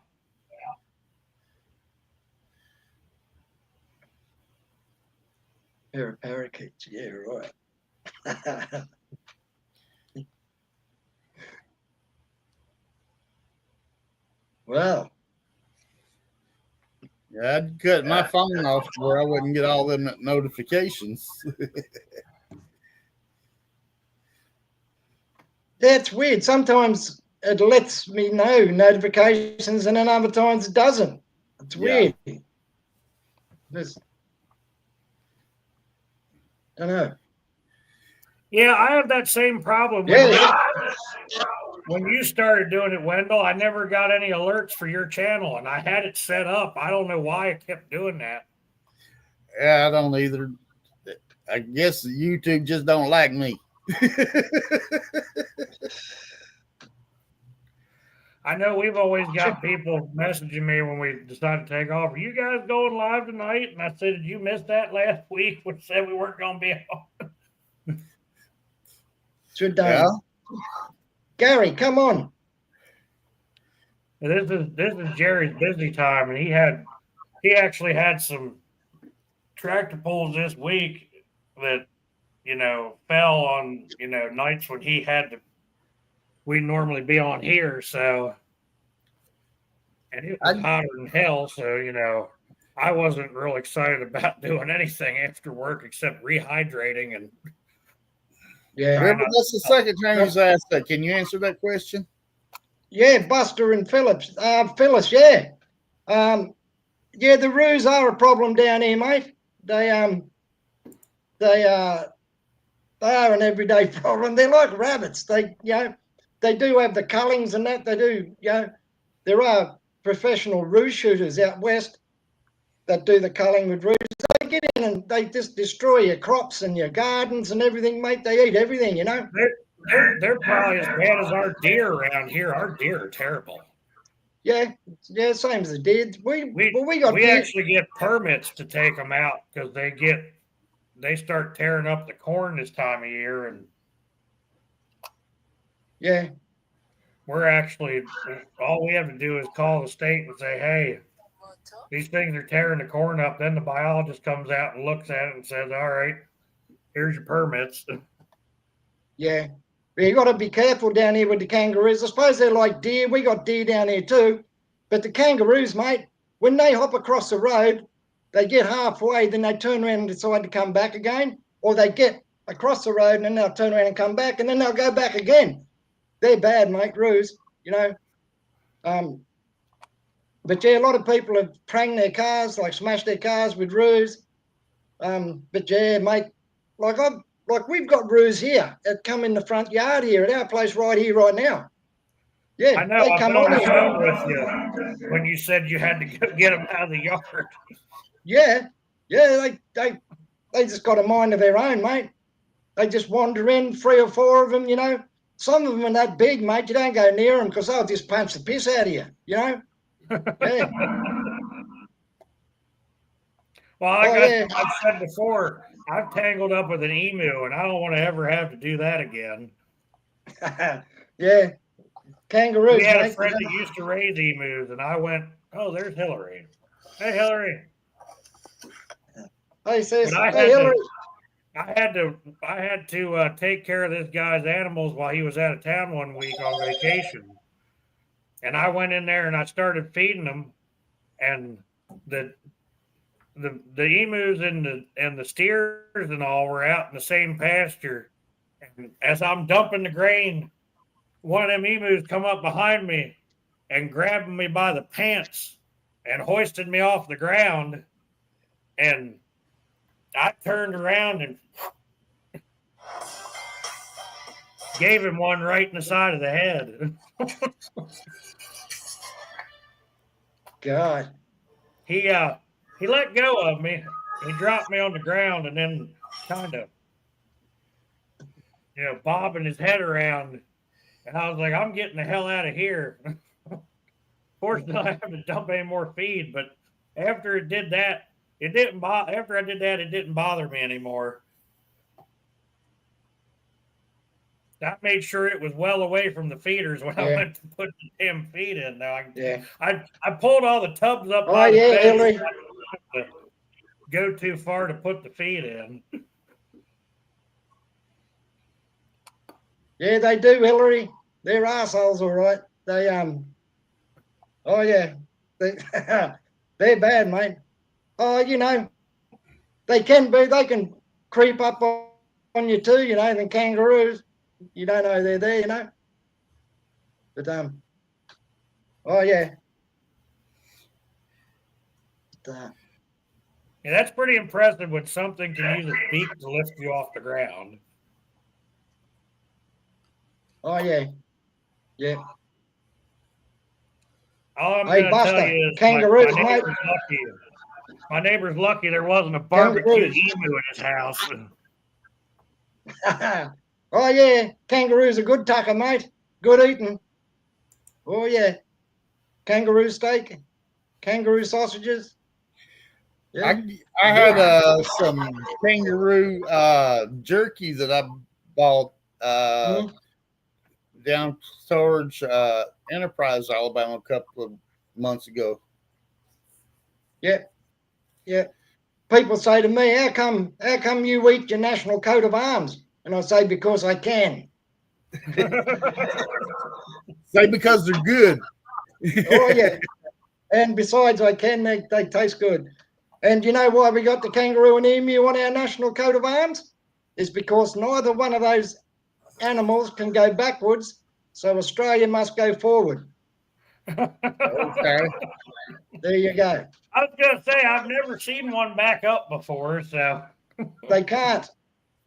Pair of parakeets. Yeah, right. Well. Yeah, I'd cut my phone off where I wouldn't get all them notifications. That's weird. Sometimes it lets me know notifications, and then other times it doesn't. It's weird. Just, I don't know. Yeah, I have that same problem. When you started doing it, Wendell, I never got any alerts for your channel, and I had it set up. I don't know why it kept doing that. Yeah, I don't either. I guess YouTube just don't like me. I know we've always got people messaging me when we decide to take off. Are you guys going live tonight? And I said, did you miss that last week? We said we weren't going to be on. Should done. Yeah. Gary, come on. This is Jerry's busy time, and he actually had some tractor pulls this week that fell on nights when he had to. We normally be on here, so and it was hotter than hell, so I wasn't real excited about doing anything after work except rehydrating and. Yeah, that's the second time he's asked that. Can you answer that question? Yeah, Buster and Phyllis, yeah. Yeah, the roos are a problem down here, mate. They are an everyday problem. They're like rabbits. They do have the cullings and that. They do, there are professional roo shooters out west that do the culling with roos. They get in and they just destroy your crops and your gardens and everything, mate. They eat everything, They're probably as bad as our deer around here. Our deer are terrible. Yeah, same as the deer. We actually get permits to take them out because they start tearing up the corn this time of year, and yeah, we're actually all we have to do is call the state and say, hey, these things are tearing the corn up. Then the biologist comes out and looks at it and says, all right, here's your permits. Yeah. You got to be careful down here with the kangaroos. I suppose they're like deer. We got deer down here too. But the kangaroos, mate, when they hop across the road, they get halfway, then they turn around and decide to come back again. Or they get across the road and then they'll turn around and come back and then they'll go back again. They're bad, mate, roos, But yeah, a lot of people have pranged their cars, like smashed their cars with roos. But yeah, mate, like we've got roos here that come in the front yard here at our place right here, right now. Yeah, I know. I've been on the phone with you when you said you had to go get them out of the yard. Yeah, they just got a mind of their own, mate. They just wander in, 3 or 4 of them, Some of them are that big, mate. You don't go near them because they'll just punch the piss out of you, Yeah. Well, I've said before, I've tangled up with an emu, and I don't want to ever have to do that again. Yeah, kangaroos. We had a friend that used to raise emus, and I went, "Oh, there's Hillary. Hey, Hillary." Hey, sis. Hey, Hillary. I had to take care of this guy's animals while he was out of town one week on vacation, and I went in there and I started feeding them, and the emus and the steers and all were out in the same pasture. And as I'm dumping the grain, one of them emus come up behind me and grabbed me by the pants and hoisted me off the ground. And I turned around and gave him one right in the side of the head. God. He let go of me. He dropped me on the ground and then kind of, bobbing his head around. And I was like, I'm getting the hell out of here. Fortunately, I haven't dumped any more feed. But after it did that, it didn't bother me anymore. I made sure it was well away from the feeders when I went to put the damn feed in. Now I pulled all the tubs up. Oh, yeah, Hillary. go too far to put the feed in. Yeah, they do, Hillary. They're assholes, all right. They oh yeah, they're bad, mate. Oh, you know, they can creep up on you too, you know, than kangaroos. You don't know they're there, you know. But oh yeah. Yeah, that's pretty impressive when something can use its beak to lift you off the ground. Oh yeah. Yeah. All I'm Hey, going to tell Buster, you is kangaroos, my mate. neighbor's lucky there wasn't a barbecue emu in his house. Oh yeah, kangaroos are good tucker, mate. Good eating. Oh yeah, kangaroo steak, kangaroo sausages. Yeah. I had some kangaroo jerky that I bought down towards Enterprise, Alabama, a couple of months ago. Yeah, yeah. People say to me, how come you eat your national coat of arms? And I say, because I can. Say because they're good. Oh yeah. And besides, I can. They taste good. And you know why we got the kangaroo and emu on our national coat of arms? Is because neither one of those animals can go backwards, so Australia must go forward. Okay. There you go. I was going to say, I've never seen one back up before, so. They can't.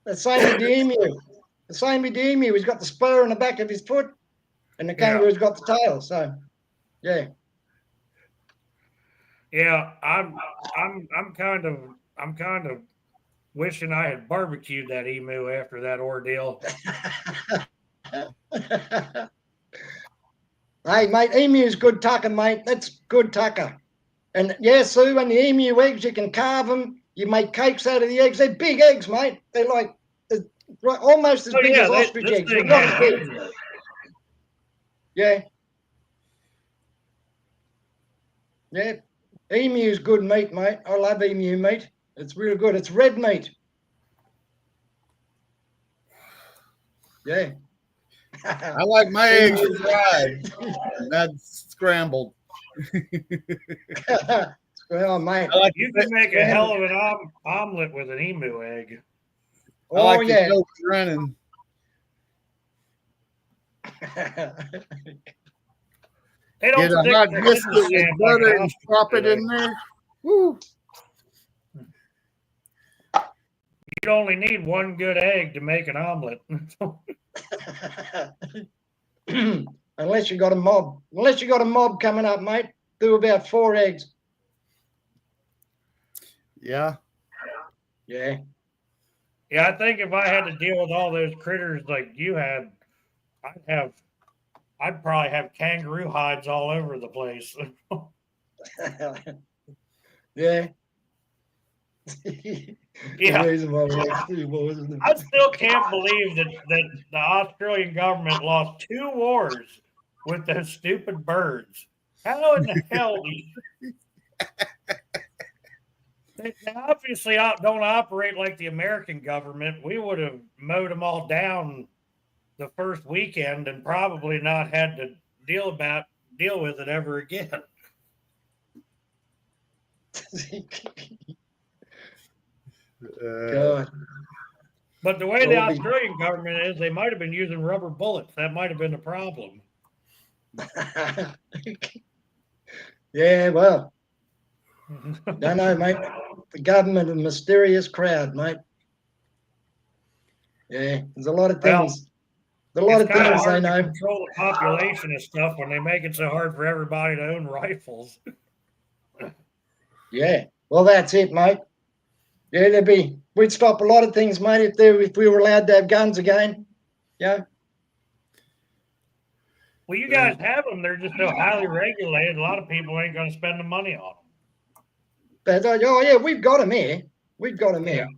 The same with the emu. The same with the emu. He's got the spur on the back of his foot, and the kangaroo's got the tail. So, yeah. Yeah, I'm kind of wishing I had barbecued that emu after that ordeal. Hey, mate, emu's good tucker, mate. That's good tucker. And yeah, Sue, and the emu eggs, you can carve them. You make cakes out of the eggs. They're big eggs, mate. They're like almost as big as ostrich eggs. But not as big. Yeah. Yeah. Emu's good meat, mate. I love emu meat. It's real good. It's red meat. Yeah. I like my eggs fried, not scrambled. Oh, mate. Like you can make a hell of an omelet with an emu egg. I like the yolks running. They don't get a hot biscuit with butter and drop it in there. Woo. You'd only need one good egg to make an omelet. Unless you got a mob. Unless you got a mob coming up, mate. Do about 4 eggs. Yeah. Yeah. Yeah, I think if I had to deal with all those critters like you had, I'd probably have kangaroo hides all over the place. Yeah. Yeah. I still can't believe that the Australian government lost 2 wars with those stupid birds. How in the hell do you... They obviously don't operate like the American government. We would have mowed them all down the first weekend and probably not had to deal with it ever again. God. But the way the Australian government is, they might have been using rubber bullets. That might have been the problem. Yeah, well, don't know, mate. The government, a mysterious crowd, mate. Yeah, there's a lot of things. A lot of things they know. Control the population and stuff when they make it so hard for everybody to own rifles. Yeah, well, that's it, mate. Yeah, we'd stop a lot of things, mate, if we were allowed to have guns again. Yeah. Well, you guys have them. They're just so highly regulated. A lot of people ain't going to spend the money on them. But, oh, yeah, we've got them here. We've got them here.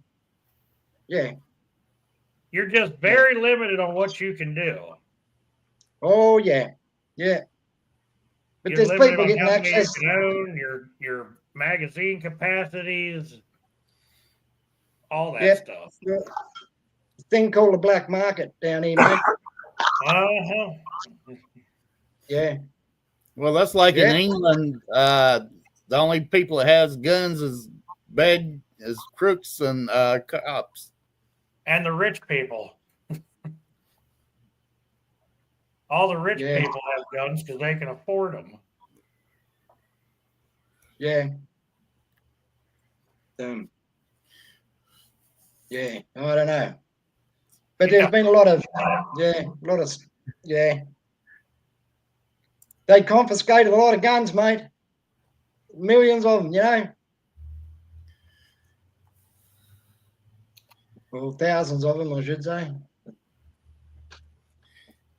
Yeah. You're just very limited on what you can do. Oh, yeah. Yeah. But You're there's people getting access. access. You can own your magazine capacities. all that stuff. Thing called the black market down here, mate. Yeah. Well, that's like in England. The only people that has guns is bad as crooks and cops. And the rich people. All the rich people have guns because they can afford them. Yeah. Yeah, I don't know. But there's been a lot of, They confiscated a lot of guns, mate. Millions of them, you know. Well, thousands of them, I should say.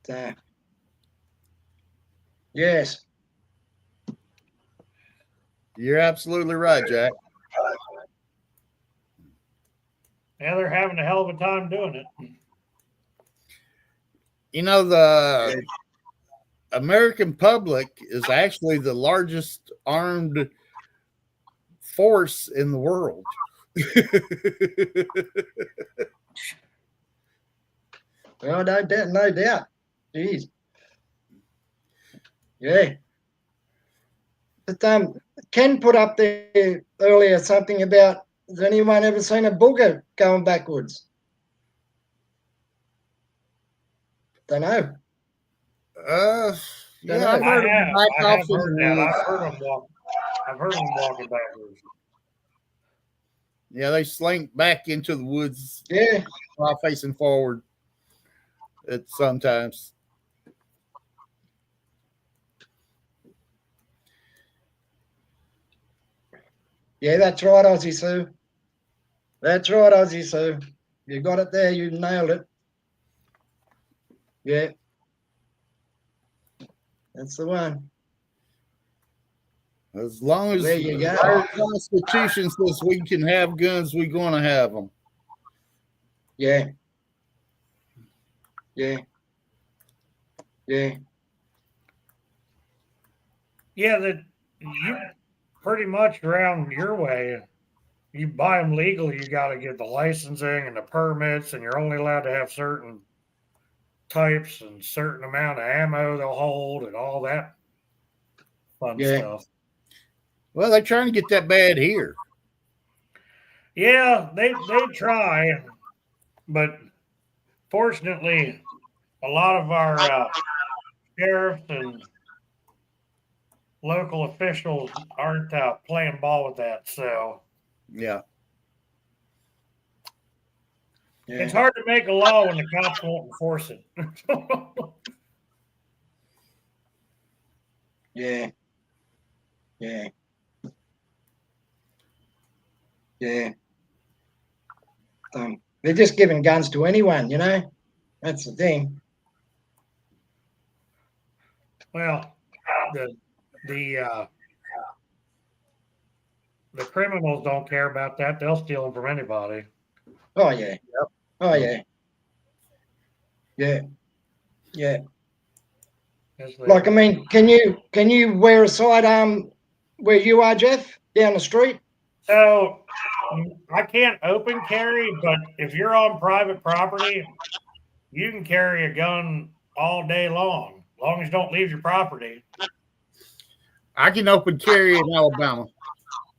So, yes. You're absolutely right, Jack. Yeah, they're having a hell of a time doing it. You know, the American public is actually the largest armed force in the world. Well, no doubt. Jeez. Yeah. But Ken put up there earlier something about, has anyone ever seen a booger going backwards? Don't know. Yeah, I've heard that. I've heard them walking backwards. Yeah, they slink back into the woods. Yeah. While facing forward. It's sometimes. Yeah, that's right, Aussie Sue. That's right, Aussie Sue. You got it there. You nailed it. Yeah. That's the one. As long as there you go. Our Constitution says we can have guns, we're going to have them. Yeah. Yeah. Yeah. Yeah, that you pretty much around your way. You buy them legal, you got to get the licensing and the permits, and you're only allowed to have certain types and certain amount of ammo they'll hold and all that fun stuff. Well, they're trying to get that bad here. Yeah, they try, but fortunately, a lot of our sheriffs and local officials aren't playing ball with that. So, yeah, it's hard to make a law when the cops won't enforce it. Yeah. Yeah. Yeah. They're just giving guns to anyone, you know? That's the thing. Well, the criminals don't care about that. They'll steal them from anybody. Oh, yeah. Yep. Oh, yeah. Yeah. Yeah. Like, I mean, can you wear a sidearm where you are, Jeff, down the street? So I can't open carry, but if you're on private property, you can carry a gun all day long as you don't leave your property. I can open carry in Alabama.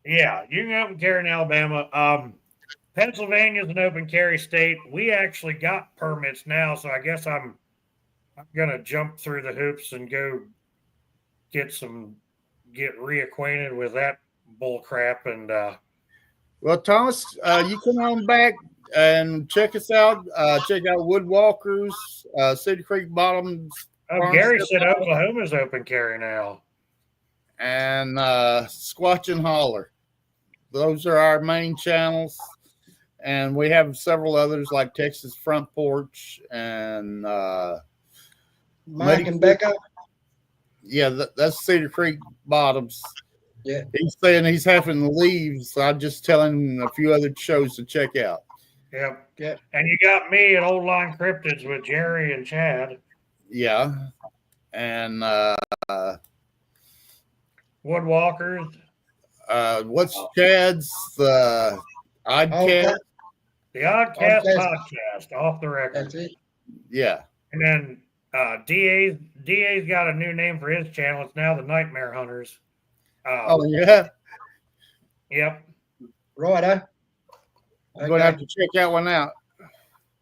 Yeah, you can open carry in Alabama. Pennsylvania is an open carry state. We actually got permits now, so I guess I'm gonna jump through the hoops and go get reacquainted with that bull crap. And well, Thomas, you come on back and check us out. Check out Woodwalkers, Cedar Creek Bottoms. Gary said Oklahoma's open carry now. And Squatch and Holler. Those are our main channels. And we have several others like Texas Front Porch and Mike and Becca. Yeah, that's Cedar Creek Bottoms. Yeah. He's saying he's having to leave, so I'm just telling him a few other shows to check out. Yep. Yeah. And you got me at Old Line Cryptids with Jerry and Chad. Yeah. And Woodwalkers. What's Chad's? Odd Cat. The Oddcast Podcast, off the record. That's it. Yeah. And then DA's got a new name for his channel. It's now the Nightmare Hunters. Oh yeah. Yep. Righto. I'm gonna have to check that one out.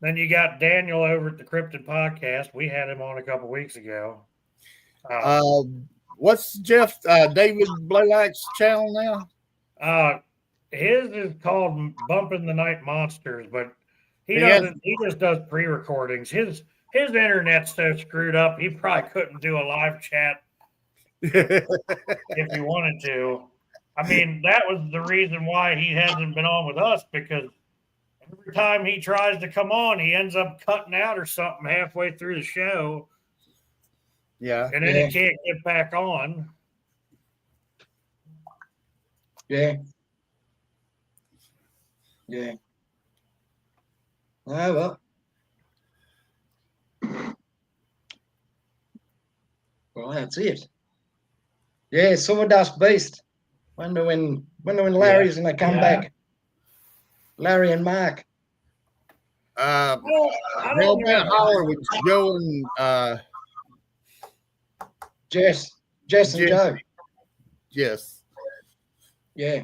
Then you got Daniel over at the Cryptid Podcast. We had him on a couple weeks ago. What's Jeff David Blaylock's channel now? His is called Bumping the Night Monsters, but he just does pre-recordings. His internet's so screwed up, he probably couldn't do a live chat if he wanted to. I mean, that was the reason why he hasn't been on with us, because every time he tries to come on, he ends up cutting out or something halfway through the show. Yeah. And then he can't get back on. Yeah. Yeah. Oh, well. Well, that's it. Yeah, Sawdust Beast. Wonder when Larry's gonna come back. Larry and Mark. Hellbent Holler with Joe and Jess and Joe. Yes. Yeah.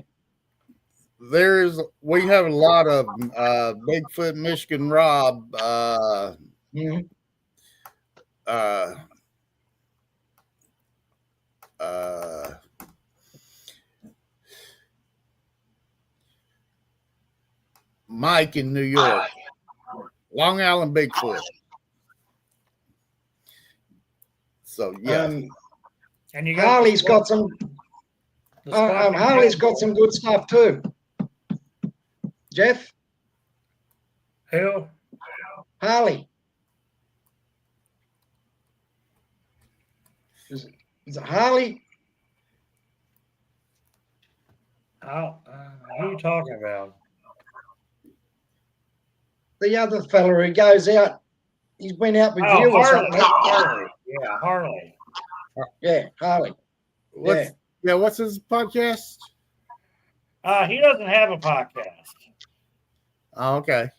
We have a lot of Bigfoot, Michigan Rob, Mike in New York, Long Island Bigfoot. So yeah, and you got Harley's got some. Harley's got some good stuff too. Jeff? Who? Harley. Is it Harley? Who are you talking about? The other fella who goes out. He's been out with you or something. Harley. Yeah, Harley. Yeah, Harley. What's his podcast? He doesn't have a podcast. Oh, okay.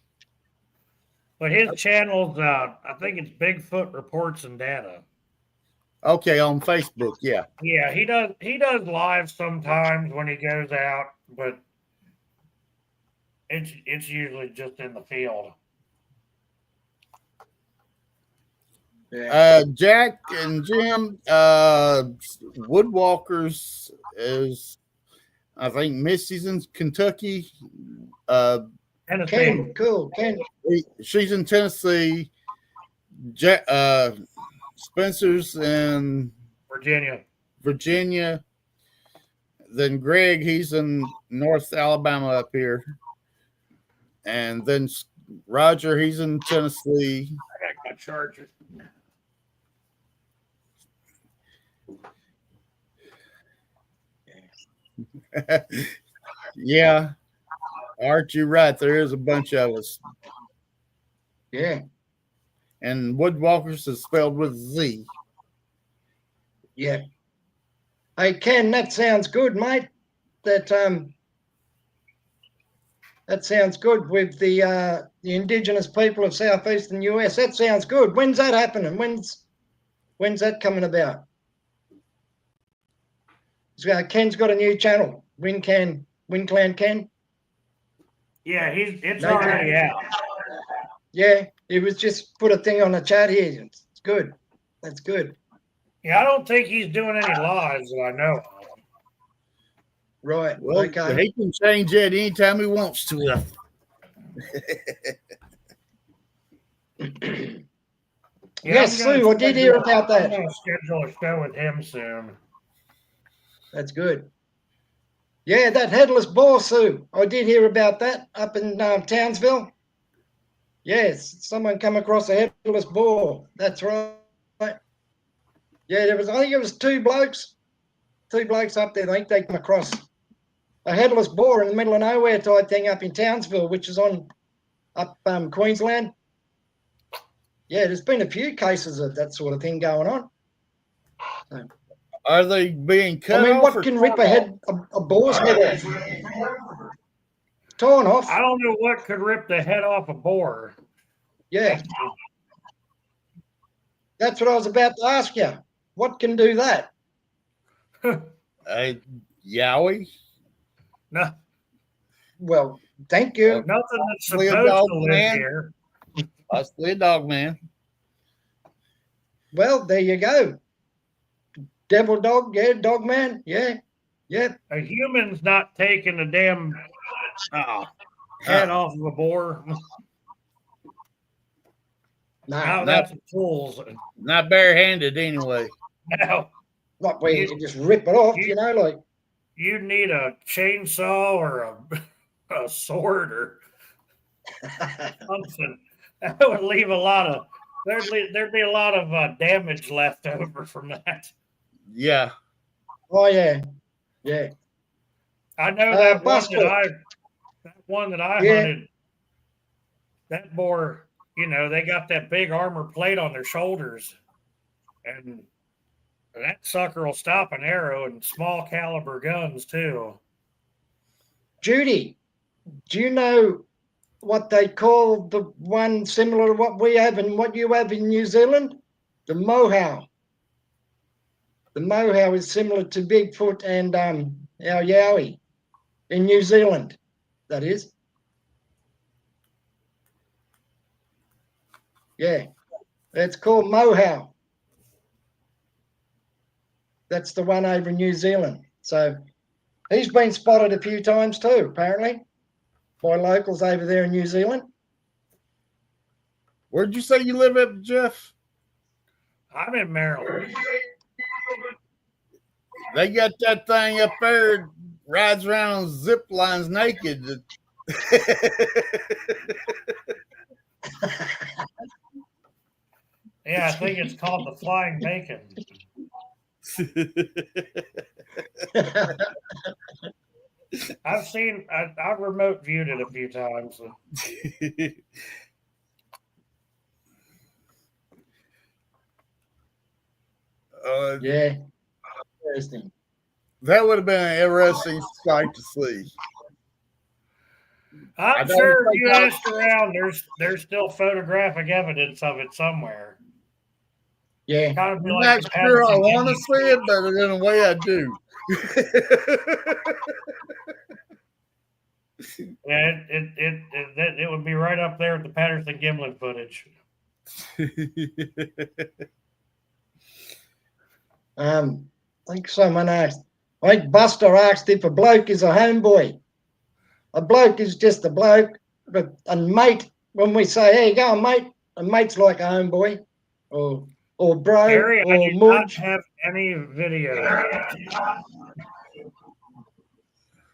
But his channel's, I think it's Bigfoot Reports and Data. Okay, on Facebook, yeah. Yeah, he does live sometimes when he goes out, but it's usually just in the field. Yeah. Jack and Jim, Woodwalkers is, I think Missy's in Kentucky. Tennessee. Ken. She's in Tennessee. Spencer's in Virginia. Then Greg, he's in North Alabama up here. And then Roger, he's in Tennessee. I got my charger. Yeah. Art, you're right. There is a bunch of us. Yeah. And Woodwalkers is spelled with Z. Yeah. Hey, Ken, that sounds good, mate. That sounds good with the indigenous people of southeastern US. That sounds good. When's that happening? When's that coming about? So, Ken's got a new channel. Winclan Ken. Yeah, it's already out. Yeah, he was just put a thing on the chat here. It's good. That's good. Yeah, I don't think he's doing any lives that I know of. Right. Well, okay. he can change that anytime he wants to. Yes, Sue, I did hear about that. I'm going to schedule a show with him soon. That's good. Yeah, that headless boar, Sue. I did hear about that up in Townsville. Yes, someone come across a headless boar. That's right. Yeah, I think it was two blokes up there. I think they come across a headless boar in the middle of nowhere type thing up in Townsville, which is up Queensland. Yeah, there's been a few cases of that sort of thing going on. So, are they being cut off? What can rip a boar's head off? torn off. I don't know what could rip the head off a boar. Yeah. That's what I was about to ask you. What can do that? Yowie. No. Well, thank you. Nothing that's Possibly a supposed dog to live man. here. Possibly a dog man. Well, there you go. Devil dog, yeah, dog man, yeah. A human's not taking a damn head off of a boar. No, That's tools. Not barehanded anyway. No. Not where you can just rip it off, you know, like. You need a chainsaw or a sword or something. That would leave a lot of there'd be a lot of damage left over from that. Yeah. Oh yeah. Yeah. I know that one that I hunted, that boar, you know, they got that big armor plate on their shoulders, and that sucker will stop an arrow and small caliber guns too. Judy, do you know what they call the one similar to what we have and what you have in New Zealand? The mohow. The mohow is similar to Bigfoot and our yowie in New Zealand, that is. Yeah, it's called mohow. That's the one over in New Zealand. So he's been spotted a few times too, apparently, by locals over there in New Zealand. Where'd you say you live at, Jeff? I'm in Maryland. They got that thing up there, rides around on zip lines naked. Yeah, I think it's called the flying bacon. I've remote viewed it a few times. Yeah. Interesting. That would have been an interesting sight to see. I'm sure if you asked around, there's still photographic evidence of it somewhere. Yeah. I'm not sure I want to see it, but in a way I do. Yeah, it would be right up there with the Patterson Gimlin footage. I think someone asked. I think Buster asked if a bloke is a homeboy. A bloke is just a bloke, but a mate. When we say, "Hey, go on, mate," a mate's like a homeboy, or bro, Harry, or I do not have any video.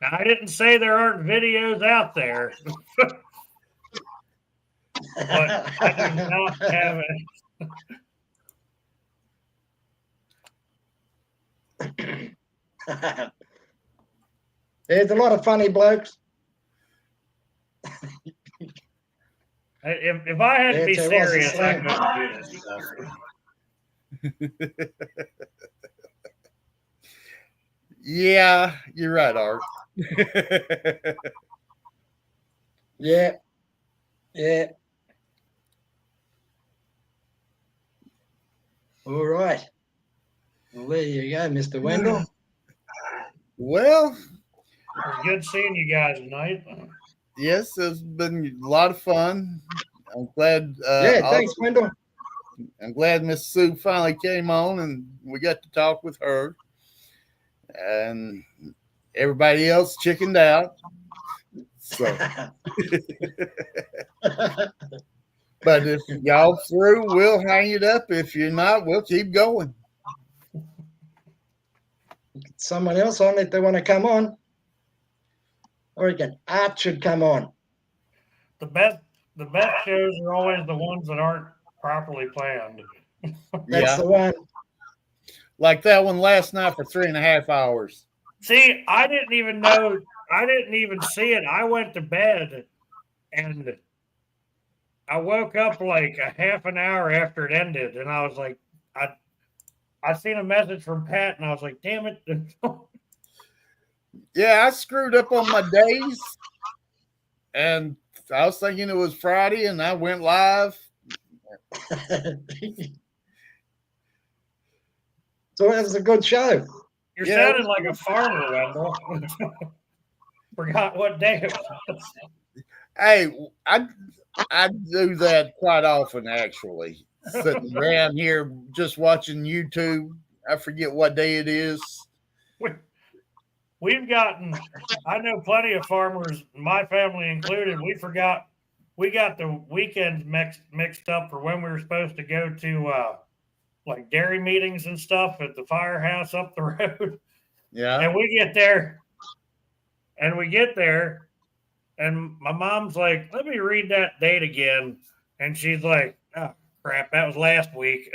Now, I didn't say there aren't videos out there, but I do not have it. There's a lot of funny blokes. If I had to be serious, I couldn't do this stuff. Yeah, you're right, Art. Yeah. All right. Well, there you go, Mr. Wendell. Well, it's good seeing you guys tonight. Yes, it's been a lot of fun. I'm glad. Thanks, Wendell. I'm glad Miss Sue finally came on and we got to talk with her. And everybody else chickened out. So, but if y'all through, we'll hang it up. If you're not, we'll keep going. Someone else on if they want to come on. Or again, Art should come on. The best shows are always the ones that aren't properly planned. That's the one. Like that one last night for 3.5 hours. See, I didn't even know. I didn't even see it. I went to bed and I woke up like a half an hour after it ended. And I was like, I seen a message from Pat and I was like, damn it. Yeah, I screwed up on my days. And I was thinking it was Friday, and I went live. So it was a good show. You're sounding like a farmer, Wendell. Forgot what day it was. Hey, I do that quite often, actually. Sitting around here just watching YouTube. I forget what day it is. We've gotten, I know plenty of farmers, my family included, we got the weekends mixed up for when we were supposed to go to like dairy meetings and stuff at the firehouse up the road. Yeah. And we get there and my mom's like, let me read that date again. And she's like, oh crap, that was last week.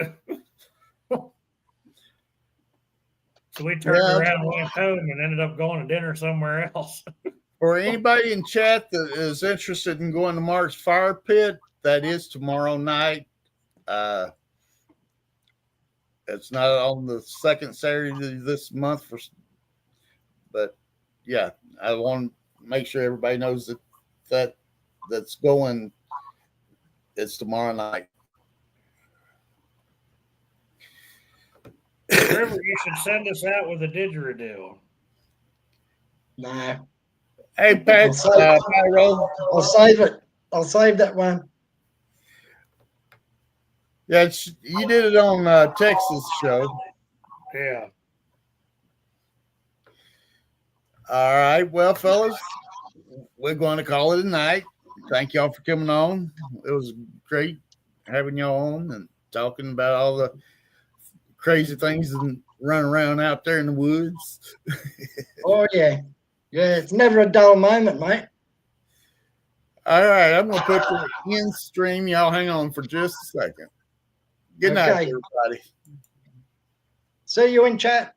So we turned around, went home, and ended up going to dinner somewhere else. For anybody in chat that is interested in going to Mark's Fire Pit, that is tomorrow night. It's not on the second Saturday this month, but yeah, I want to make sure everybody knows that's going. It's tomorrow night. River, you should send us out with a didgeridoo. Nah. Hey, Pat, I'll save it. I'll save that one. Yeah, you did it on Texas show. Yeah. All right. Well, fellas, we're going to call it a night. Thank y'all for coming on. It was great having y'all on and talking about all the crazy things and running around out there in the woods. Oh, yeah. Yeah, it's never a dull moment, mate. All right, I'm going to put the end stream. Y'all hang on for just a second. Good night, everybody. See you in chat.